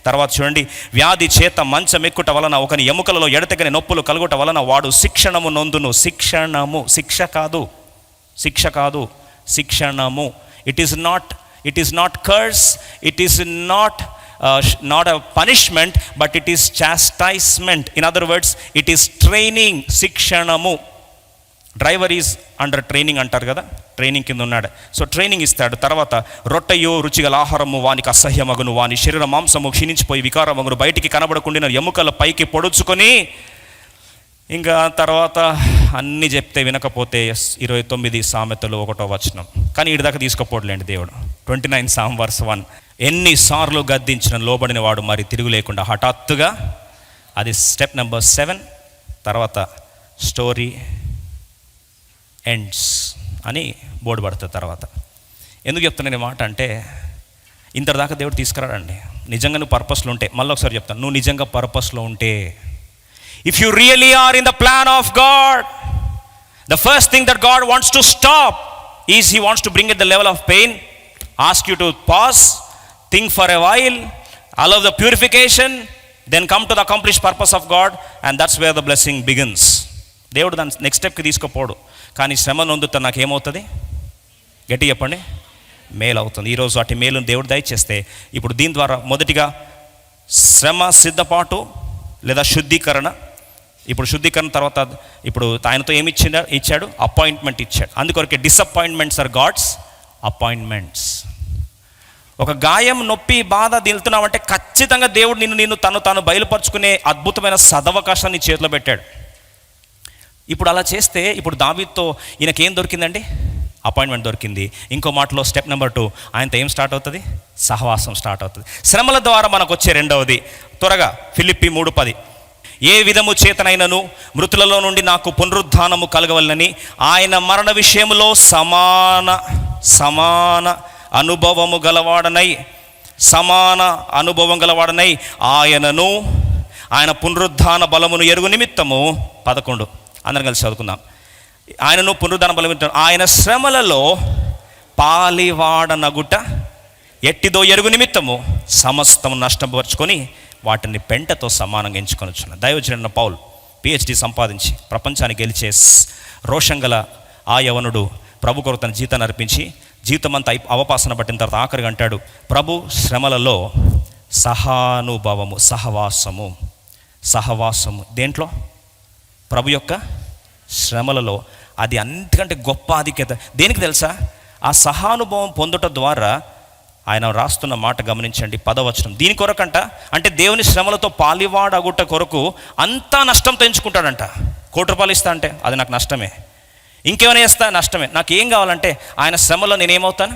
తర్వాత చూడండి, వ్యాధి చేత మంచం ఎక్కుట వలన ఒకని ఎముకలలో ఎడతెగని నొప్పులు కలుగుట వలన వాడు శిక్షణము నొందును. శిక్ష కాదు శిక్షణము. It is not curse, it is not a punishment, but it is chastisement. In other words, it is training. శిక్షణము. డ్రైవర్ ఈజ్ అండర్ ట్రైనింగ్ అంటారు కదా, ట్రైనింగ్ కింద ఉన్నాడు. సో ట్రైనింగ్ ఇస్తాడు. తర్వాత రొట్టెయో రుచిగల ఆహారము వానికి అసహ్యమగును, వాని శరీర మాంసము క్షీణించిపోయి వికారమగును, బయటికి కనబడకుండా ఎముకల పైకి పొడుచుకొని. ఇంకా తర్వాత అన్నీ చెప్తే వినకపోతే 29 సామెతలు 1వ వచనం. కానీ ఇటు దాకా తీసుకుపోవట్లేండి దేవుడు. 29 Psalm verse 1. ఎన్నిసార్లు గద్దించిన లోబడిన వాడు మరి తిరుగు లేకుండా హఠాత్తుగా, అది స్టెప్ నెంబర్ 7. తర్వాత స్టోరీ ఎండ్స్ అని బోర్డు పడుతుంది. తర్వాత ఎందుకు చెప్తున్నాను ఈ మాట అంటే, ఇంతదాకా దేవుడు తీసుకురాడండి. నిజంగా నువ్వు పర్పస్లో ఉంటే, మళ్ళీ ఒకసారి చెప్తాను, నువ్వు నిజంగా పర్పస్లో ఉంటే, if you really are in the plan of God, the first thing that God wants to stop is He wants to bring at the level of pain, ask you to pause, think for a while, allow the purification, then come to the accomplished purpose of God, and that's where the blessing begins. దేవుడు దాని next స్టెప్కి తీసుకుపోడు. కానీ శ్రమ నొందుతా నాకు ఏమవుతుంది? గట్టి చెప్పండి, మేలు అవుతుంది. ఈరోజు అటు మేలును దేవుడు దయచేస్తే, ఇప్పుడు దీని ద్వారా మొదటిగా శ్రమ సిద్ధపాటు లేదా శుద్ధీకరణ. ఇప్పుడు శుద్ధీకరణ తర్వాత ఇప్పుడు ఆయనతో ఏమి ఇచ్చాడు? అపాయింట్మెంట్ ఇచ్చాడు. అందుకొరకే డిసప్పాయింట్మెంట్స్ ఆర్ గాడ్స్ అపాయింట్మెంట్స్. ఒక గాయం, నొప్పి, బాధ దిలుతున్నామంటే ఖచ్చితంగా దేవుడు నిన్ను తాను బయలుపరుచుకునే అద్భుతమైన సదవకాశాన్ని చేతిలో పెట్టాడు. ఇప్పుడు అలా చేస్తే, ఇప్పుడు దావీదుతో ఈయనకేం దొరికిందండి? అపాయింట్మెంట్ దొరికింది. ఇంకో మాటలో స్టెప్ నెంబర్ 2, ఆయనతో ఏం స్టార్ట్ అవుతుంది? సహవాసం స్టార్ట్ అవుతుంది. శ్రమల ద్వారా మనకు వచ్చే రెండవది, త్వరగా ఫిలిప్పి 3:10. ఏ విధము చేతనైనను మృతులలో నుండి నాకు పునరుద్ధానము కలగవలనని ఆయన మరణ విషయములో సమాన అనుభవం గలవాడనై ఆయనను, ఆయన పునరుద్ధాన బలమును ఎరుగు నిమిత్తము 11. అందరం కలిసి చదువుకుందాం. ఆయనను పునరుద్ధాన బలము, ఆయన శ్రమలలో పాలివాడనగుట ఎట్టిదో ఎరుగు నిమిత్తము సమస్తము నష్టపరుచుకొని వాటిని పెంటతో సమానంగా ఎంచుకొనొచ్చున్న దైవజనుడైన పౌలు PhD సంపాదించి ప్రపంచాన్ని గెలిచే రోషంగల ఆ యవనుడు ప్రభు కొరకు తన జీతాన్ని అర్పించి జీవితమంతా అవపాసన పట్టిన తర్వాత ఆఖరిగా అంటాడు, ప్రభు శ్రమలలో సహానుభవము, సహవాసము. దేంట్లో? ప్రభు యొక్క శ్రమలలో. అది అన్నిటికంటే గొప్ప ఆధిక్యత. దేనికి తెలుసా? ఆ సహానుభవం పొందుట ద్వారా ఆయన రాస్తున్న మాట గమనించండి, 10వ వచనం. దీని కొరకంట, అంటే దేవుని శ్రమలతో పాలివాడగుట కొరకు అంతా నష్టంతో ఎంచుకుంటాడంట. ₹1 ఇస్తా అంటే అది నాకు నష్టమే, ఇంకేమైనా ఇస్తా నష్టమే. నాకు ఏం కావాలంటే ఆయన శ్రమలో నేనేమవుతాను?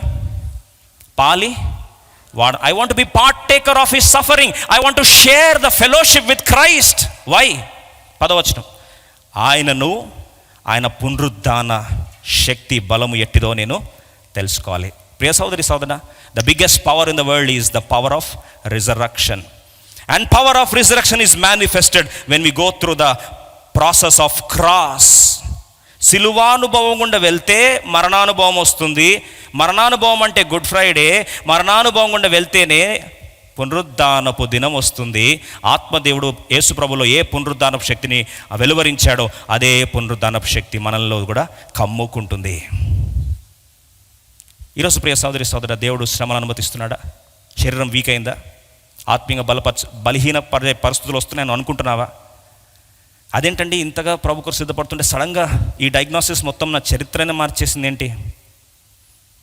పాలివాడు. I want be partaker of his suffering. I want to share the fellowship with Christ. Why? 10వ వచనం. ఆయనను, ఆయన పునరుద్ధాన శక్తి బలము ఎట్టిదో నేను తెలుసుకోవాలి. ప్రియ సోదరి సోదరా, the biggest power in the world is the power of resurrection, and power of resurrection is manifested when we go through the process of cross. సిలువానుభవం గుండా వెళ్తే మరణానుభవం వస్తుంది. మరణానుభవం అంటే గుడ్ ఫ్రైడే. మరణానుభవం గుండా వెళ్తేనే పునరుద్ధానపు దినం వస్తుంది. ఆత్మదేవుడు యేసు ప్రభులో ఏ పునరుద్ధానపు శక్తిని వెలువరించాడో అదే పునరుద్ధానపు శక్తి మనలో కూడా కమ్ముకుంటుంది. ఈరోజు ప్రియ సోదరి సోదర, దేవుడు శ్రమను అనుమతిస్తున్నాడా? శరీరం వీక్ అయిందా? ఆత్మీయంగా బలహీన పరిస్థితులు వస్తున్నాయని అనుకుంటున్నావా? అదేంటండి ఇంతగా ప్రభు కొరకు సిద్ధపడుతుంటే సడన్గా ఈ డయాగ్నోసిస్ మొత్తం నా చరిత్రనే మార్చేసింది ఏంటి?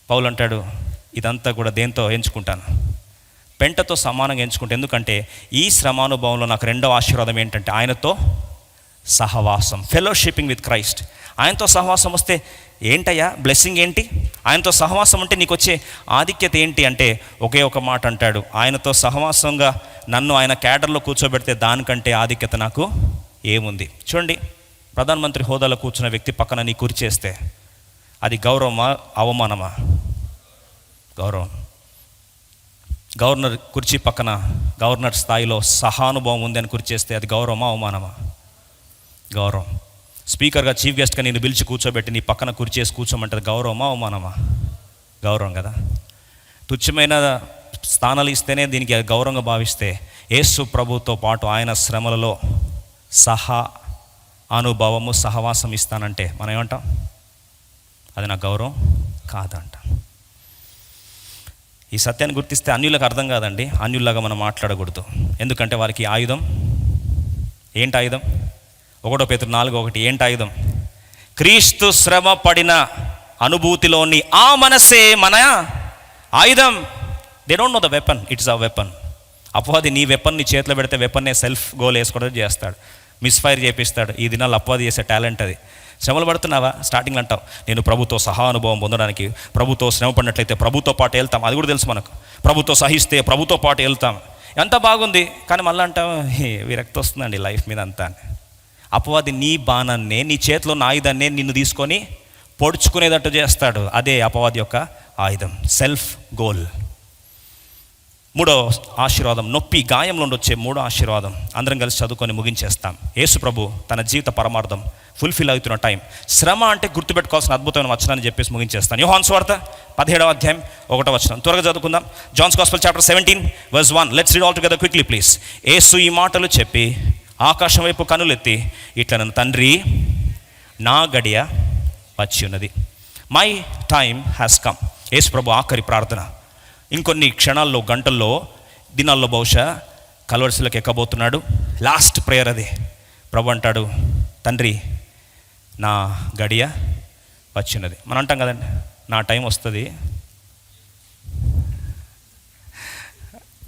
పౌలు అంటాడు, ఇదంతా కూడా దేంతో ఎంచుకుంటాను? పెంటతో సమానంగా ఎంచుకుంటే. ఎందుకంటే ఈ శ్రమానుభవంలో నాకు రెండవ ఆశీర్వాదం ఏంటంటే ఆయనతో సహవాసం, ఫెలోషిపింగ్ విత్ క్రైస్ట్. ఆయనతో సహవాసం వస్తే ఏంటయ్యా బ్లెస్సింగ్ ఏంటి? ఆయనతో సహవాసం అంటే నీకు వచ్చే ఆధిక్యత ఏంటి అంటే ఒకే ఒక మాట అంటాడు, ఆయనతో సహవాసంగా నన్ను ఆయన క్యాడర్లో కూర్చోబెడితే దానికంటే ఆధిక్యత నాకు ఏముంది? చూడండి, ప్రధానమంత్రి హోదాలో కూర్చున్న వ్యక్తి పక్కన నీ కుర్చీ చేస్తే అది గౌరవమా అవమానమా? గౌరవం. గవర్నర్ కుర్చీ పక్కన గవర్నర్ స్థాయిలో సహానుభవం ఉంది అని కుర్చేస్తే అది గౌరవమా అవమానమా? గౌరవం. స్పీకర్గా చీఫ్ గెస్ట్గా నేను పిలిచి కూర్చోబెట్టి నీ పక్కన కుర్చేసి కూర్చోమంటే గౌరవమా అవమానమా? గౌరవం కదా. తుచ్చమైన స్థానాలు ఇస్తేనే దీనికి గౌరవంగా భావిస్తే యేసు ప్రభుతో పాటు ఆయన శ్రమలలో అనుభవము సహవాసం ఇస్తానంటే మనం ఏమంటాం? అది నా గౌరవం కాదంట. ఈ సత్యాన్ని గుర్తిస్తే అన్యులకు అర్థం కాదండి. అన్యుల్లాగా మనం మాట్లాడకూడదు. ఎందుకంటే వారికి ఆయుధం ఏంటి? ఆయుధం 1 పేతురు 4:1 ఏంటి ఆయుధం? క్రీస్తు శ్రమ పడిన అనుభూతిలోని ఆ మనసే మన ఆయుధం. They don't know the weapon, it's a weapon. అపవాది నీ వెపన్ నీ చేతిలో పెడితే వెపన్నే సెల్ఫ్ గోల్ వేసుకోవడం చేస్తాడు, మిస్ఫైర్ చేపిస్తాడు. ఈ దినాలు అపవాది చేసే టాలెంట్ అది. శ్రమలు పడుతున్నావా? స్టార్టింగ్లో అంటావు నేను ప్రభుతో సహానుభవం పొందడానికి ప్రభుతో శ్రమ పడినట్లయితే ప్రభుతో పాటు వెళ్తాం. అది కూడా తెలుసు మనకు. ప్రభుతో సహిస్తే ప్రభుతో పాటు వెళ్తాం. ఎంత బాగుంది. కానీ మళ్ళీ అంటావు విరక్తి వస్తుందండి లైఫ్ మీద అంతా. అపవాది నీ బాణాన్నే, నీ చేతిలో ఉన్న ఆయుధాన్నే నిన్ను తీసుకొని పొడుచుకునేటట్టు చేస్తాడు. అదే అపవాది యొక్క ఆయుధం, సెల్ఫ్ గోల్. 3వ ఆశీర్వాదం, నొప్పి గాయంలో వచ్చే 3వ ఆశీర్వాదం అందరం కలిసి చదువుకొని ముగించేస్తాం. యేసు ప్రభు తన జీవిత పరమార్థం ఫుల్ఫిల్ అవుతున్న టైం. శ్రమ అంటే గుర్తుపెట్టుకోవాల్సిన అద్భుతమైన వచనాన్ని చెప్పేసి ముగించేస్తాను. యోహాను సువార్త 17వ అధ్యాయం 1వ వచనం త్వరగా చదువుకుందాం. John's gospel chapter 17:1. Let's read all together quickly please. యేసు ఈ మాటలు చెప్పి ఆకాశం వైపు కనులెత్తి ఇట్లా నన్ను, తండ్రి నా గడియ వచ్చి ఉన్నది. My time has come. యేసు ప్రభు ఆఖరి ప్రార్థన. ఇంకొన్ని క్షణాల్లో, గంటల్లో, దినాల్లో బహుశా కల్వరిశిలకు ఎక్కబోతున్నాడు. లాస్ట్ ప్రేయర్ అది. ప్రభు అంటాడు, తండ్రి నా గడియ వచ్చినది. మనం అంటాం కదండి, నా టైం వస్తుంది.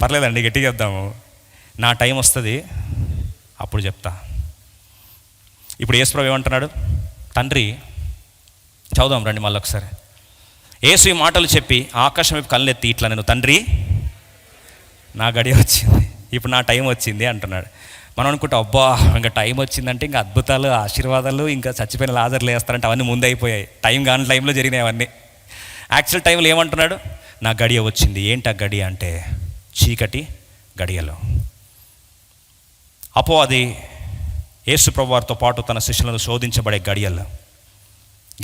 పర్లేదండి, గట్టిగా చెప్దాము, నా టైం వస్తుంది అప్పుడు చెప్తా. ఇప్పుడు యేసు ప్రభు ఏమంటున్నాడు? తండ్రి, చదువుదాం రండి మళ్ళీ ఒకసారి. యేసు ఈ మాటలు చెప్పి ఆకాశం వైపు కళ్ళెత్తి ఇట్లా నేను, తండ్రి నా గడియ వచ్చింది, ఇప్పుడు నా టైం వచ్చింది అంటున్నాడు. మనం అనుకుంటాం అబ్బా ఇంకా టైం వచ్చిందంటే ఇంకా అద్భుతాలు, ఆశీర్వాదాలు, ఇంకా చచ్చిపోయిన లాజర్లు వేస్తారంటే అవన్నీ ముందే అయిపోయాయి. టైం కాని టైంలో జరిగినాయి అవన్నీ. యాక్చువల్ టైంలో ఏమంటున్నాడు? నా గడియ వచ్చింది. ఏంటి ఆ గడియ అంటే చీకటి గడియలో. అపవాది యేసు ప్రభువారితో పాటు తన శిష్యులను శోధించబడే గడియల్లో,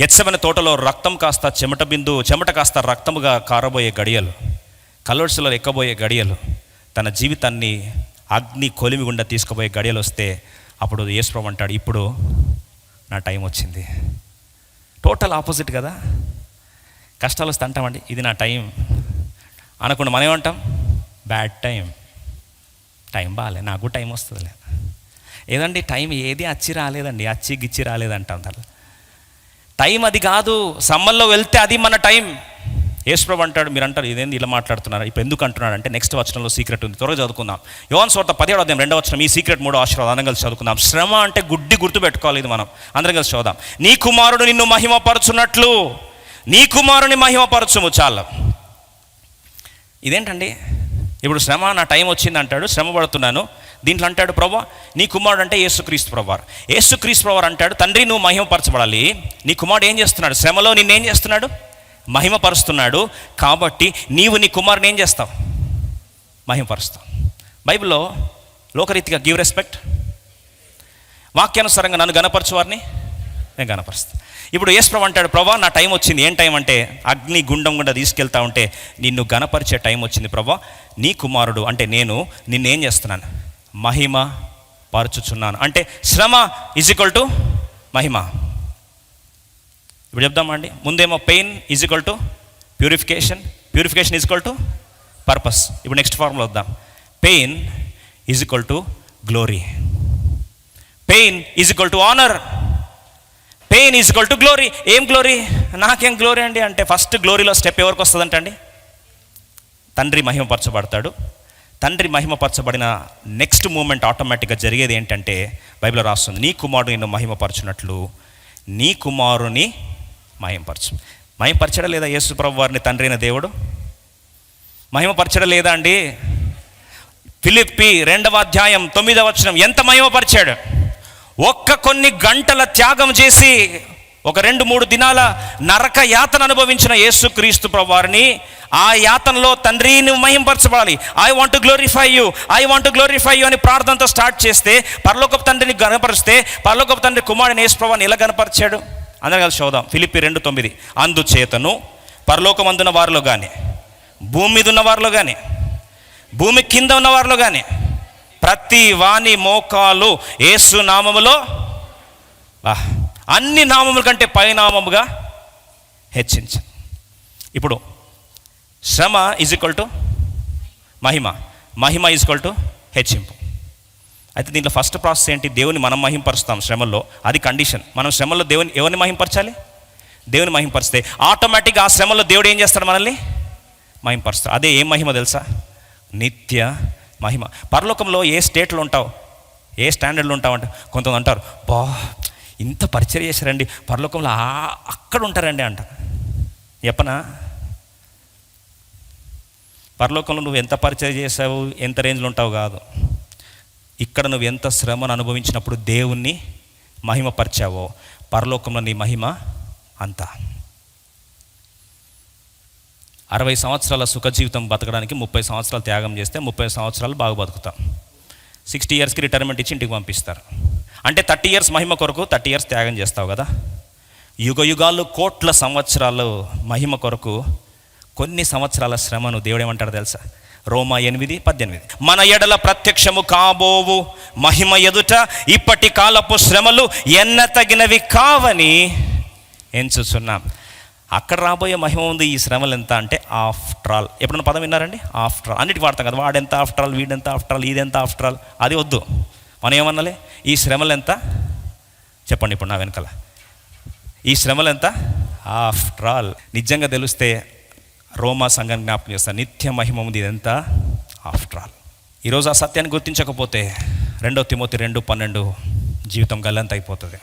గెత్సెమనే తోటలో రక్తం కాస్త చెమట కాస్త రక్తముగా కారబోయే గడియలు, కల్వరిశిలలో ఎక్కబోయే గడియలు, తన జీవితాన్ని అగ్ని కొలిమి గుండా తీసుకుపోయే గడియలు వస్తే అప్పుడు యేసు ప్రభు అంటాడు, ఇప్పుడు నా టైం వచ్చింది. టోటల్ ఆపోజిట్ కదా. కష్టాలు వస్తే అంటామండి ఇది నా టైం అనకుండా మనం ఏమంటాం? బ్యాడ్ టైం, టైం బాగాలే, నాకు టైం వస్తుందిలే. ఏదండి టైం ఏది అచ్చి రాలేదండి, అచ్చి గిచ్చి రాలేదంటాం. టైం అది కాదు. సమ్మల్లో వెళ్తే అది మన టైం. యేసు ప్రభు అంటాడు, మీరు అంటారు ఇదేంది ఇలా మాట్లాడుతున్నారు, ఇప్పుడు ఎందుకు అంటున్నాడు అంటే నెక్స్ట్ వచనంలో సీక్రెట్ ఉంది. త్వరగా చదువుకుందాం. యోహాను సువార్త 17వ అధ్యాయం 2వ వచనం. ఈ సీక్రెట్ 3వ ఆశీర్వాదం అందరం కలిసి చదువుకుందాం. శ్రమ అంటే గుర్తు పెట్టుకోవాలి. ఇది మనం అందరం కలిసి చదువుదాం. నీ కుమారుడు నిన్ను మహిమపరచున్నట్లు నీ కుమారుని మహిమపరచుము. చాలా. ఇదేంటండి ఇప్పుడు శ్రమ, నా టైం వచ్చింది అంటాడు, శ్రమ పడుతున్నాను. దీంట్లో అంటాడు ప్రభు నీ కుమారుడు అంటే యేసుక్రీస్తు ప్రభువారు. యేసుక్రీస్తు ప్రభువారు అంటాడు, తండ్రి నువ్వు మహిమపరచబడాలి. నీ కుమారుడు ఏం చేస్తున్నాడు? శ్రమలో నిన్నేం చేస్తున్నాడు? మహిమపరుస్తున్నాడు. కాబట్టి నీవు నీ కుమారుని ఏం చేస్తావు? మహిమపరుస్తావు. బైబిల్లో లోకరీతిగా గివ్ రెస్పెక్ట్, వాక్యానుసారంగా నన్ను గణపరచువారిని నేను గణపరుస్తాను. ఇప్పుడు యేసు ప్రభు అంటాడు, ప్రభా నా టైం వచ్చింది. ఏం టైం అంటే అగ్ని గుండం గుండా తీసుకెళ్తా ఉంటే నిన్ను గణపరిచే టైం వచ్చింది ప్రభా. నీ కుమారుడు అంటే నేను నిన్నేం చేస్తున్నాను? మహిమ పరచుచున్నాను. అంటే శ్రమ ఈజ్ ఈక్వల్ టు మహిమ. ఇప్పుడు చెప్దామా అండి? ముందేమో pain is equal to purification, purification is equal to purpose. ఇప్పుడు నెక్స్ట్ ఫార్ములా వద్దాం. Pain is equal to glory. Pain is equal to honour, pain is equal to glory. ఏం గ్లోరీ? నాకేం glory అండి అంటే first గ్లోరీలో step ఎవరికి వస్తుందంటే అండి, తండ్రి మహిమపరచబడతాడు. తండ్రి మహిమపరచబడిన నెక్స్ట్ మూమెంట్ ఆటోమేటిక్గా జరిగేది ఏంటంటే బైబిల్లో రాస్తుంది, నీ కుమారుడు నిన్ను మహిమపరచునట్లు నీ కుమారుని మహిమపరచు. మహిమపరచడా లేదా యేసు ప్రభు వారిని తండ్రి అయిన దేవుడు? మహిమపరచడం లేదా అండి? ఫిలిప్పి 2వ అధ్యాయం 9వ వచనం ఎంత మహిమపరిచాడు. కొన్ని గంటల త్యాగం చేసి ఒక 2-3 దినాల నరక యాతన అనుభవించిన యేసుక్రీస్తు ప్రభు వారిని ఆ యాతనలో తండ్రి నువ్వు మహిమపరచబడాలి, I want to glorify you, I want to glorify you అని ప్రార్థనతో స్టార్ట్ చేస్తే పరలోకపు తండ్రిని గణపరిస్తే పరలోకపు తండ్రి కుమారుని యేసు ప్రభువుని ఎలా గణపరిచాడు? అందరం కలిసి చదువుదాం. ఫిలిప్పి 2:9 అందుచేతను పరలోకమందున్న వారిలో కానీ, భూమి మీద ఉన్న వారిలో కానీ, భూమి కింద ఉన్న వారిలో కానీ ప్రతి వాని మోకాలు యేసు నామములో అన్ని నామముల కంటే పైనామముగా హెచ్చించు. ఇప్పుడు శ్రమ ఈజ్ ఈక్వల్ టు మహిమ, మహిమ ఈజ్ ఈక్వల్ టు హెచ్చింపు. అయితే దీంట్లో ఫస్ట్ ప్రాసెస్ ఏంటి? దేవుని మనం మహింపరుస్తాం శ్రమల్లో, అది కండిషన్. మనం శ్రమల్లో దేవుని ఎవరిని మహింపరచాలి? దేవుని మహింపరిస్తే ఆటోమేటిక్గా ఆ శ్రమల్లో దేవుడు ఏం చేస్తాడు? మనల్ని మహింపరుస్తాడు. అదే ఏం మహిమ తెలుసా? నిత్య మహిమ. పరలోకంలో ఏ స్టేట్లో ఉంటావు, ఏ స్టాండర్డ్లో ఉంటావు అంటే కొంతమంది అంటారు, బా ఇంత పరిచయం చేశారండి పరలోకంలో అక్కడ ఉంటారండి అంట. చెప్పనా? పరలోకంలో నువ్వు ఎంత పరిచయం చేసావు, ఎంత రేంజ్లో ఉంటావు కాదు, ఇక్కడ నువ్వు ఎంత శ్రమను అనుభవించినప్పుడు దేవుణ్ణి మహిమపరిచావో పరలోకంలో నీ మహిమ అంతా. 60 సంవత్సరాల సుఖ జీవితం బతకడానికి 30 సంవత్సరాలు త్యాగం చేస్తే 30 సంవత్సరాలు బాగా బతుకుతాం. 60 ఇయర్స్కి రిటైర్మెంట్ ఇచ్చి ఇంటికి పంపిస్తారు. అంటే 30 ఇయర్స్ మహిమ కొరకు 30 ఇయర్స్ త్యాగం చేస్తావు కదా. యుగ యుగాలు కోట్ల సంవత్సరాలు మహిమ కొరకు కొన్ని సంవత్సరాల శ్రమను దేవుడు ఏమంటాడు తెలుసా? రోమా 8:18 మన ఎడల ప్రత్యక్షము కాబోవు మహిమ ఎదుట ఇప్పటి కాలపు శ్రమలు ఎన్నతగినవి కావని ఎంచుచున్నాం. అక్కడ రాబోయే మహిమ ఉంది. ఈ శ్రమలు ఎంత అంటే ఆఫ్టర్ ఆల్. ఎప్పుడన్నా పదం విన్నారండి? After all. అన్నిటికి వాడతాం కదా, వాడెంత ఆఫ్టర్ ఆల్, వీడెంత ఆఫ్టర్ ఆల్, ఇదెంత ఆఫ్టర్ ఆల్. అది వద్దు. మనం ఏమన్నాలి? ఈ శ్రమలు ఎంత చెప్పండి ఇప్పుడు నా వెనకాల. ఈ శ్రమలు ఎంత ఆఫ్టర్ ఆల్. నిజంగా తెలిస్తే రోమా సంఘాన్ని జ్ఞాపకం చేస్తాను, నిత్య మహిమ ఉంది, ఇదంతా ఆఫ్టర్ ఆల్. ఈరోజు ఆ సత్యాన్ని గుర్తించకపోతే 2 తిమోతి 2:12 జీవితం గల్లంత అయిపోతుంది.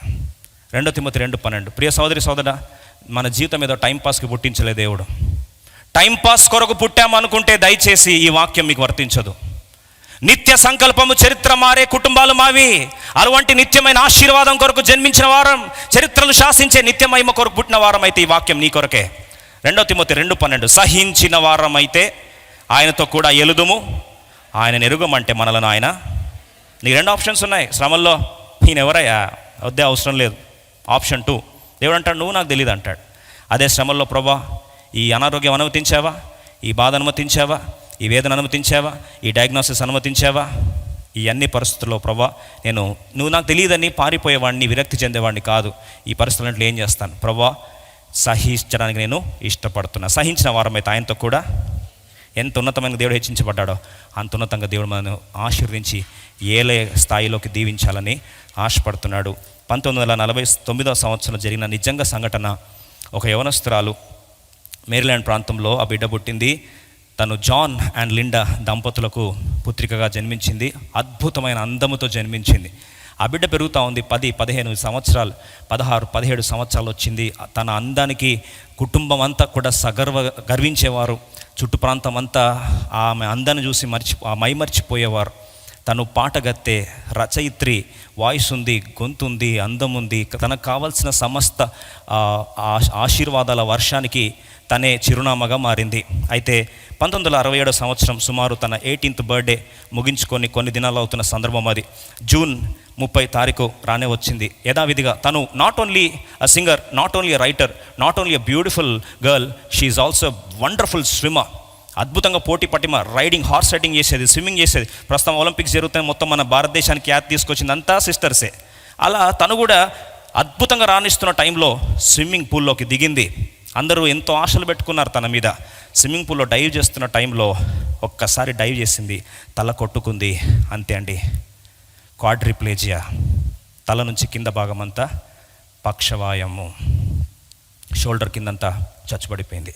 2 తిమోతి 2:12. ప్రియ సోదరి సోదరా, మన జీవితం ఏదో టైంపాస్కి పుట్టించలే దేవుడు. టైంపాస్ కొరకు పుట్టామనుకుంటే దయచేసి ఈ వాక్యం మీకు వర్తించదు. నిత్య సంకల్పము చరిత్ర మారే కుటుంబాలు మావి. అటువంటి నిత్యమైన ఆశీర్వాదం కొరకు జన్మించిన వారం, చరిత్రను శాసించే నిత్య మహిమ కొరకు పుట్టిన వారం అయితే ఈ వాక్యం నీ కొరకే. 2 తిమోతి 2:12 సహించిన వారం అయితే ఆయనతో కూడా ఎలుదుము, ఆయన ఎరుగమంటే మనలను ఆయన. నీకు 2 ఆప్షన్స్ ఉన్నాయి శ్రమల్లో. ఈయన ఎవరయ్యా, వద్దే అవసరం లేదు. ఆప్షన్ 2 దేవుడు అంటాడు, నువ్వు నాకు తెలియదు అంటాడు. అదే శ్రమల్లో, ప్రభా ఈ అనారోగ్యం అనుమతించావా, ఈ బాధ అనుమతించావా, ఈ వేదన అనుమతించావా, ఈ డయాగ్నోసిస్ అనుమతించావా, ఈ అన్ని పరిస్థితుల్లో ప్రభా నువ్వు నాకు తెలియదని పారిపోయేవాడిని, విరక్తి చెందేవాడిని కాదు. ఈ పరిస్థితుల్లో ఏం చేస్తాను ప్రభా, సహించడానికి నేను ఇష్టపడుతున్నా. సహించిన వారమైతే ఆయనతో కూడా ఎంత ఉన్నతమైన దేవుడు హెచ్చించబడ్డాడో అంత ఉన్నతంగా దేవుడు మనను ఆశీర్వదించి ఏలే స్థాయిలోకి దీవించాలని ఆశపడుతున్నాడు. 1949వ సంవత్సరంలో జరిగిన నిజంగా సంఘటన. ఒక యవనస్తురాలు మేరీల్యాండ్ ప్రాంతంలో ఆ బిడ్డ పుట్టింది. తను జాన్ అండ్ లిండా దంపతులకు పుత్రికగా జన్మించింది. అద్భుతమైన అందముతో జన్మించింది. ఆ బిడ్డ పెరుగుతూ ఉంది. 10-15 సంవత్సరాలు, 16-17 సంవత్సరాలు వచ్చింది. తన అందానికి కుటుంబం అంతా కూడా గర్వించేవారు. చుట్టు ప్రాంతం అంతా ఆమె అందాన్ని చూసి మైమర్చిపోయేవారు. తను పాటగత్తే, రచయిత్రి, వాయిస్ ఉంది, గొంతు ఉంది, అందం ఉంది. తనకు కావాల్సిన సమస్త ఆశీర్వాదాల వర్షానికి తనే చిరునామాగా మారింది. అయితే 1967 సంవత్సరం సుమారు తన 18th బర్త్డే ముగించుకొని కొన్ని దినాలు అవుతున్న సందర్భం అది. జూన్ 30 తారీఖు రానే వచ్చింది. యథావిధిగా తను not only a singer, not only a writer, not only a beautiful girl, she is also wonderful swimmer. అద్భుతంగా పోటీ పట్టిమ రైడింగ్, హార్స్ రైడింగ్ చేసేది, స్విమ్మింగ్ చేసేది. ప్రస్తుతం ఒలింపిక్స్ జరుగుతాయి, మొత్తం మన భారతదేశానికి ఖ్యాతి తీసుకొచ్చింది అంతా సిస్టర్సే. అలా తను కూడా అద్భుతంగా రాణిస్తున్న టైంలో స్విమ్మింగ్ పూల్లోకి దిగింది. అందరూ ఎంతో ఆశలు పెట్టుకున్నారు తన మీద. స్విమ్మింగ్ పూల్లో డైవ్ చేస్తున్న టైంలో ఒక్కసారి డైవ్ చేసింది, తల కొట్టుకుంది. అంతే అండి, క్వాడ్రిప్లేజియా, తల నుంచి కింద భాగం అంతా పక్షవాయము, షోల్డర్ కిందంతా చచ్చుబడిపోయింది.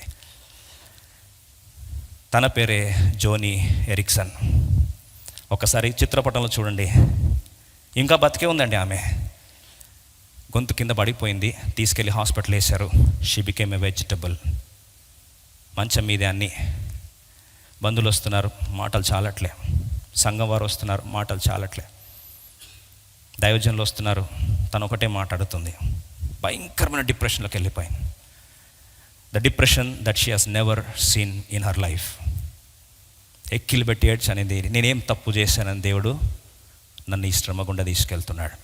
తన పేరే జోనీ ఎరిక్సన్. ఒకసారి చిత్రపటంలో చూడండి, ఇంకా బతికే ఉందండి ఆమె. గొంతు కింద పడిపోయింది, తీసుకెళ్ళి హాస్పిటల్ వేశారు. She became a vegetable. మంచం మీదే అన్ని. బంధువులు వస్తున్నారు, మాటలు చాలట్లే. సంఘం వారు వస్తున్నారు, మాటలు చాలట్లే. దైవజనులు వస్తున్నారు, తను ఒకటే మాట్లాడుతుంది. భయంకరమైన డిప్రెషన్లోకి వెళ్ళిపోయింది. The depression that she has never seen in her life. ఎక్కిలు పెట్టి ఏడ్చి అనేది, నేనేం తప్పు చేశానని దేవుడు నన్ను ఈ శ్రమ గుండా తీసుకెళ్తున్నాడు.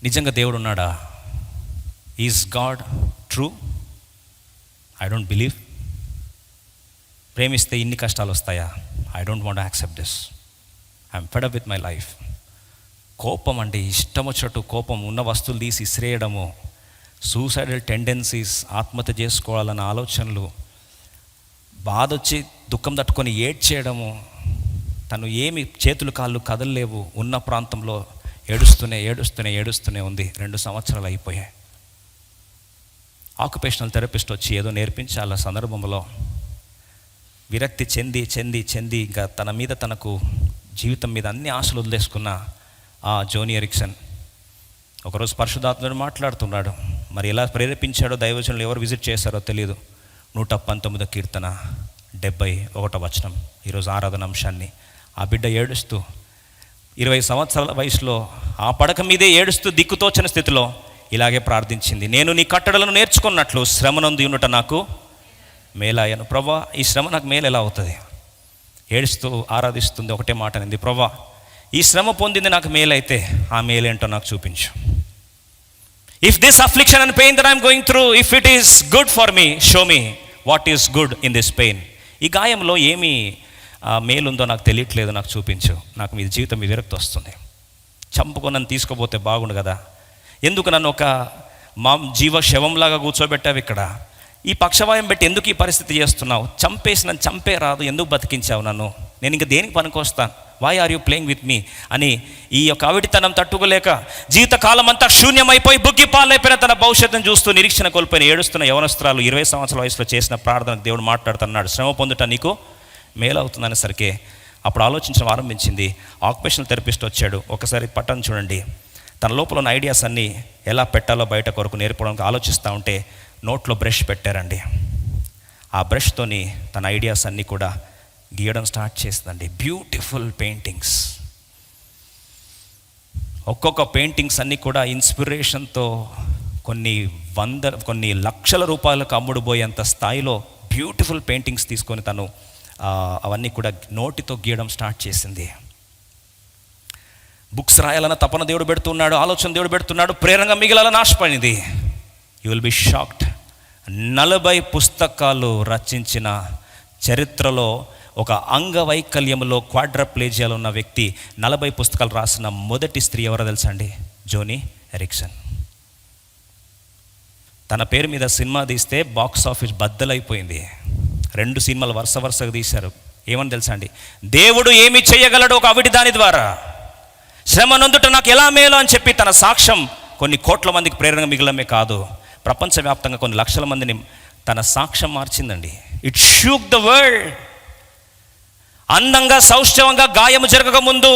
నిజంగా దేవుడు ఉన్నాడా? Is God true? I don't believe. ప్రేమిస్తే ఇన్ని కష్టాలు వస్తాయా? I don't want accept this. I'm fed up with my life. కోపం అంటే ఇష్టం వచ్చినట్టు కోపం, ఉన్న వస్తువులు తీసి ఇసిరేయడము, సూసైడల్ టెండెన్సీస్, ఆత్మహత్య చేసుకోవాలన్న ఆలోచనలు, బాధ వచ్చి దుఃఖం తట్టుకొని ఏడ్చేయడము. తను ఏమి చేతులు కాళ్ళు కదలలేవు, ఉన్న ప్రాంతంలో ఏడుస్తూనే ఉంది. 2 సంవత్సరాలు అయిపోయాయి. ఆక్యుపేషనల్ థెరపిస్ట్ వచ్చి ఏదో నేర్పించాల సందర్భంలో విరక్తి చెంది ఇంకా తన మీద, తనకు జీవితం మీద అన్ని ఆశలు వదిలేసుకున్న ఆ జోనీ ఎరిక్సన్ ఒకరోజు పరిశుద్ధాత్ముడు మాట్లాడుతున్నాడు. మరి ఎలా ప్రేరేపించాడో, దైవజనులు ఎవరు విజిట్ చేశారో తెలియదు. 119 కీర్తన 71 వచనం, ఈరోజు ఆరాధన అంశాన్ని. ఆ బిడ్డ ఏడుస్తూ 20 సంవత్సరాల వయసులో ఆ పడక మీదే ఏడుస్తూ దిక్కుతోచని స్థితిలో ఇలాగే ప్రార్థించింది. నేను నీ కట్టడలను నేర్చుకున్నట్లు శ్రమనందు ఉండుట నాకు మేలాయను. ప్రభా, ఈ శ్రమ నాకు మేలు ఎలా అవుతుంది? ఏడుస్తూ ఆరాధిస్తుంది. ఒకటే మాట అనేది, ప్రభా, ఈ శ్రమ పొందింది నాకు మేలైతే ఆ మేలేంటో నాకు చూపించు. If this affliction and pain that I'm going through, if it is good for me, show me what is good in this pain. ఈ గాయంలో ఏమి మేలుందో నాకు తెలియట్లేదు, నాకు చూపించు. నాకు మీ జీవితం మీ విరక్తి వస్తుంది. చంపుకొని నన్ను తీసుకోపోతే బాగుండు కదా, ఎందుకు నన్ను ఒక జీవ శవంలాగా కూర్చోబెట్టావు ఇక్కడ? ఈ పక్షవాయం పెట్టి ఎందుకు ఈ పరిస్థితి చేస్తున్నావు? నన్ను చంపే రాదు, ఎందుకు బతికించావు నన్ను? నేను ఇంక దేనికి పనికొస్తాను? Why are you playing with me అని ఈ యొక్క అవిటితనం తట్టుకోలేక జీవితకాలం అంతా శూన్యమైపోయి బుగ్గిపాలైపోయిన తన భవిష్యత్తును చూస్తూ నిరీక్షణ కోల్పోయిన ఏడుస్తున్న యవనస్త్రాలు 20 సంవత్సరాల వయసులో చేసిన ప్రార్థనకు దేవుడు మాట్లాడుతున్నాడు. శ్రమ పొందుట నీకు మేలవుతుందనేసరికి అప్పుడు ఆలోచించడం ఆరంభించింది. ఆక్యుపేషనల్ థెరపిస్ట్ వచ్చాడు. ఒకసారి పట్టణం చూడండి. తన లోపల ఉన్న ఐడియాస్ అన్నీ ఎలా పెట్టాలో బయట కొరకు నేర్పడానికి ఆలోచిస్తూ ఉంటే నోట్లో బ్రష్ పెట్టారండి. ఆ బ్రష్తోని తన ఐడియాస్ అన్నీ కూడా గీయడం స్టార్ట్ చేసిందండి. Beautiful paintings. ఒక్కొక్క పెయింటింగ్స్ అన్నీ కూడా ఇన్స్పిరేషన్తో కొన్ని లక్షల రూపాయలకు అమ్ముడుపోయేంత స్థాయిలో బ్యూటిఫుల్ పెయింటింగ్స్ తీసుకొని తను అవన్నీ కూడా నోటితో గీయడం స్టార్ట్ చేసింది. బుక్స్ రాయాలన్న తపన దేవుడు పెడుతున్నాడు, ఆలోచన దేవుడు పెడుతున్నాడు, ప్రేరణగా మిగిలాలని ఆశపడింది. You will be shocked. 40 పుస్తకాలు రచించిన చరిత్రలో ఒక అంగవైకల్యంలో క్వాడ్రప్లేజియాలో ఉన్న వ్యక్తి 40 పుస్తకాలు రాసిన మొదటి స్త్రీ ఎవరో తెలుసా అండి? జోనీ ఎరిక్సన్. తన పేరు మీద సినిమా తీస్తే బాక్స్ ఆఫీస్ బద్దలైపోయింది. 2 సినిమాలు వరుసగా తీశారు. ఏమని తెలుసా అండి? దేవుడు ఏమి చేయగలడు ఒక అవిటి దాని ద్వారా, శ్రమ నొందుట నాకు ఎలా మేలు అని చెప్పి తన సాక్ష్యం కొన్ని కోట్ల మందికి ప్రేరణ మిగిలమే కాదు, ప్రపంచవ్యాప్తంగా కొన్ని లక్షల మందిని తన సాక్ష్యం మార్చిందండి. It shook the world. అందంగా సౌష్ఠవంగా గాయము జరగక ముందు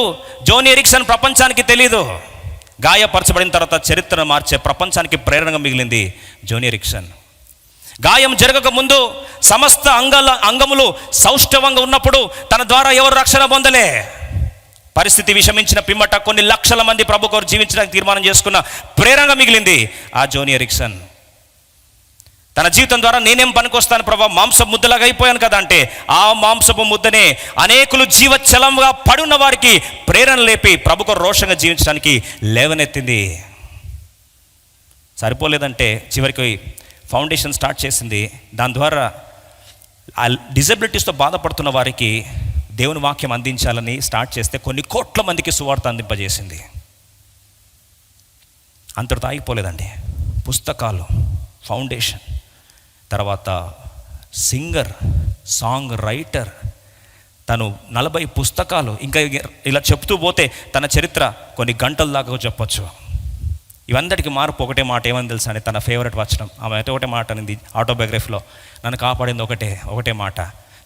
జోనీ ఎరిక్సన్ ప్రపంచానికి తెలీదు. గాయపరచబడిన తర్వాత చరిత్రను మార్చే ప్రపంచానికి ప్రేరణగా మిగిలింది జోనీ ఎరిక్సన్. గాయం జరగక ముందు సమస్త అంగములు సౌష్ఠవంగా ఉన్నప్పుడు తన ద్వారా ఎవరు రక్షణ పొందలే. పరిస్థితి విషమించిన పిమ్మట కొన్ని లక్షల మంది ప్రభు కొరకు జీవించడానికి తీర్మానం చేసుకున్న ప్రేరణగా మిగిలింది ఆ జోనీ ఎరిక్సన్. తన జీవితం ద్వారా నేనేం పనికొస్తాను ప్రభా, మాంసపు ముద్దలాగా అయిపోయాను కదా అంటే, ఆ మాంసపు ముద్దనే అనేకులు జీవచలంగా పడున్న వారికి ప్రేరణ లేపి ప్రభు కొరకు రోషంగా జీవించడానికి లేవనెత్తింది. సరిపోలేదంటే చివరికి ఫౌండేషన్ స్టార్ట్ చేసింది. దాని ద్వారా ఆ డిజబిలిటీస్తో బాధపడుతున్న వారికి దేవుని వాక్యం అందించాలని స్టార్ట్ చేస్తే కొన్ని కోట్ల మందికి సువార్త అందింపజేసింది. అంతటితో ఆగిపోలేదండి. పుస్తకాలు, ఫౌండేషన్, తర్వాత సింగర్, సాంగ్ రైటర్, తను 40 పుస్తకాలు, ఇంకా ఇలా చెప్తూ పోతే తన చరిత్ర కొన్ని గంటల దాకా చెప్పొచ్చు. ఇవందరికీ మార్పు ఒకటే మాట ఏమని తెలుసా అని, తన ఫేవరెట్ వచనం. ఆమె అయితే ఒకటే మాట అనేది ఆటోబయోగ్రఫీలో, నన్ను కాపాడింది ఒకటే మాట,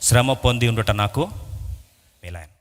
శ్రమ పొంది ఉండుట నాకు మేలాయను.